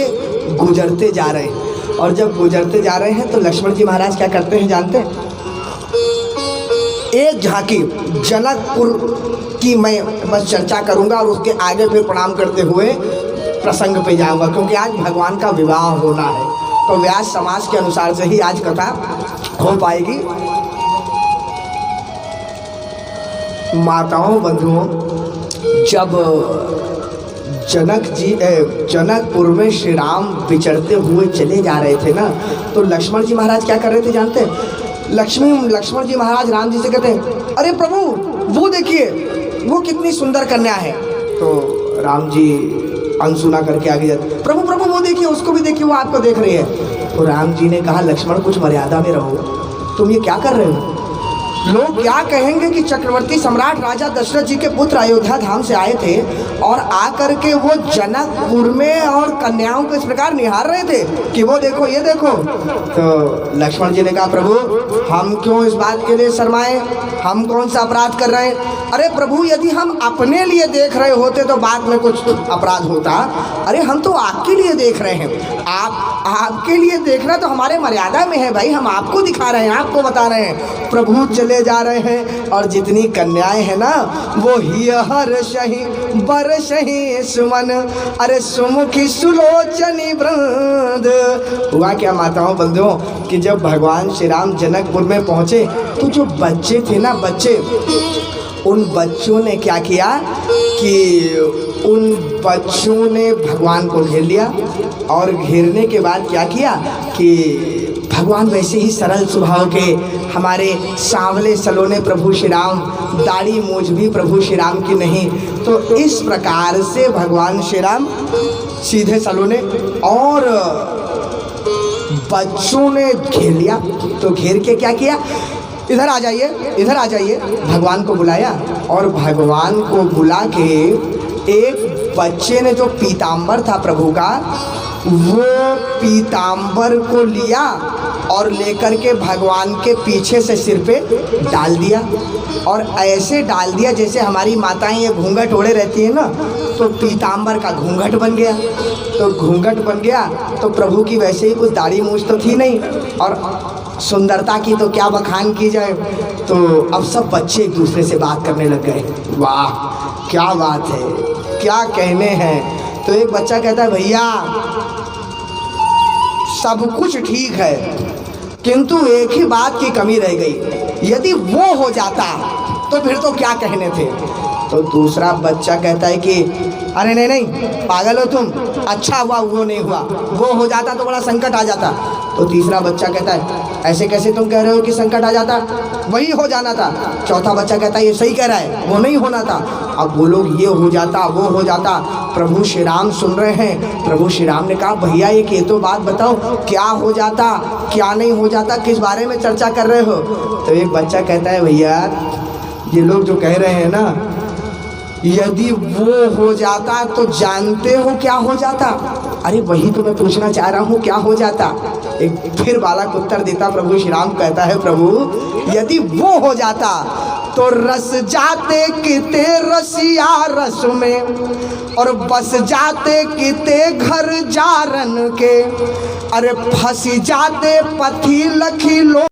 गुजरते जा रहे हैं और जब गुजरते जा रहे हैं तो लक्ष्मण जी महाराज क्या करते हैं जानते हैं? एक झांकी जनकपुर की मैं बस चर्चा करूंगा और उसके आगे फिर प्रणाम करते हुए प्रसंग पे जाऊंगा, क्योंकि आज भगवान का विवाह होना है। तो व्यास समाज के अनुसार से ही आज कथा हो पाएगी। माताओं बंधुओं जब जनकपुर में श्री राम विचरते हुए चले जा रहे थे ना, तो लक्ष्मण जी महाराज क्या कर रहे थे जानते हैं? लक्ष्मण जी महाराज राम जी से कहते हैं, अरे प्रभु वो देखिए, वो कितनी सुंदर कन्या है। तो राम जी अनसुना करके आगे जाते, प्रभु प्रभु वो देखिए, उसको भी देखिए, वो आपको देख रही है। तो राम जी ने कहा, लक्ष्मण कुछ मर्यादा में रहो, तुम ये क्या कर रहे हो? लोग क्या कहेंगे कि चक्रवर्ती सम्राट राजा दशरथ जी के पुत्र अयोध्या धाम से आए थे और आकर के वो जनकपुर में और कन्याओं को इस प्रकार निहार रहे थे कि वो देखो, ये देखो। तो लक्ष्मण जी ने कहा, प्रभु हम क्यों इस बात के लिए शर्माए, हम कौन सा अपराध कर रहे हैं? अरे प्रभु, यदि हम अपने लिए देख रहे होते तो बाद में कुछ अपराध होता। अरे हम तो आपके लिए देख रहे हैं, आपके लिए देखना तो हमारे मर्यादा में है भाई, हम आपको दिखा रहे हैं, आपको बता रहे हैं। प्रभु चले जा रहे हैं और जितनी कन्याएं हैं ना, वो हियर शही बरसही सुमन, अरे सुमुखी सुलोचनी वृंद। हुआ क्या माताओं बंधुओं कि जब भगवान श्री राम जनकपुर में पहुंचे तो जो बच्चे थे ना, बच्चे, उन बच्चों ने क्या किया कि उन बच्चों ने भगवान को घेर लिया और घेरने के बाद क्या किया कि भगवान वैसे ही सरल स्वभाव के हमारे सांवले सलोने प्रभु श्री राम, दाढ़ी मूंछ भी प्रभु श्री राम की नहीं। तो इस प्रकार से भगवान श्री राम सीधे सलोने और बच्चों ने घेर लिया। तो घेर के क्या किया, इधर आ जाइए, इधर आ जाइए, भगवान को बुलाया और भगवान को बुला के एक बच्चे ने जो पीताम्बर था प्रभु का, वो पीताम्बर को लिया और लेकर के भगवान के पीछे से सिर पे डाल दिया और ऐसे डाल दिया जैसे हमारी माताएं ये घूंघट ओढ़े रहती है ना, तो पीताम्बर का घूंघट बन गया। तो घूंघट बन गया तो प्रभु की वैसे ही कुछ दाढ़ी मूंछ तो थी नहीं और सुंदरता की तो क्या बखान की जाए। तो अब सब बच्चे एक दूसरे से बात करने लग गए, वाह क्या बात है, क्या कहने हैं। तो एक बच्चा कहता है, भैया सब कुछ ठीक है किंतु एक ही बात की कमी रह गई, यदि वो हो जाता तो फिर तो क्या कहने थे। तो दूसरा बच्चा कहता है कि अरे नहीं नहीं, पागल हो तुम, अच्छा हुआ वो नहीं हुआ, वो हो जाता तो बड़ा संकट आ जाता। तो तीसरा बच्चा कहता है, ऐसे कैसे तुम कह रहे हो कि संकट आ जाता, वही हो जाना था। चौथा बच्चा कहता है, ये सही कह रहा है, वो नहीं होना था। अब वो लोग ये हो जाता वो हो जाता। प्रभु श्री राम सुन रहे हैं। प्रभु श्री राम ने कहा, भैया एक ये तो बात बताओ, क्या हो जाता क्या नहीं हो जाता, किस बारे में चर्चा कर रहे हो। तो एक बच्चा कहता है, भैया ये लोग जो कह रहे हैं ना, यदि वो हो जाता तो जानते हो क्या हो जाता। अरे वही तो मैं पूछना चाह रहा हूँ, क्या हो जाता। एक फिर बालक उत्तर देता प्रभु श्री राम, कहता है, प्रभु यदि वो हो जाता तो रस जाते किते रसिया रस में और बस जाते किते घर जारन के, अरे फंसी जाते पथी लखी लो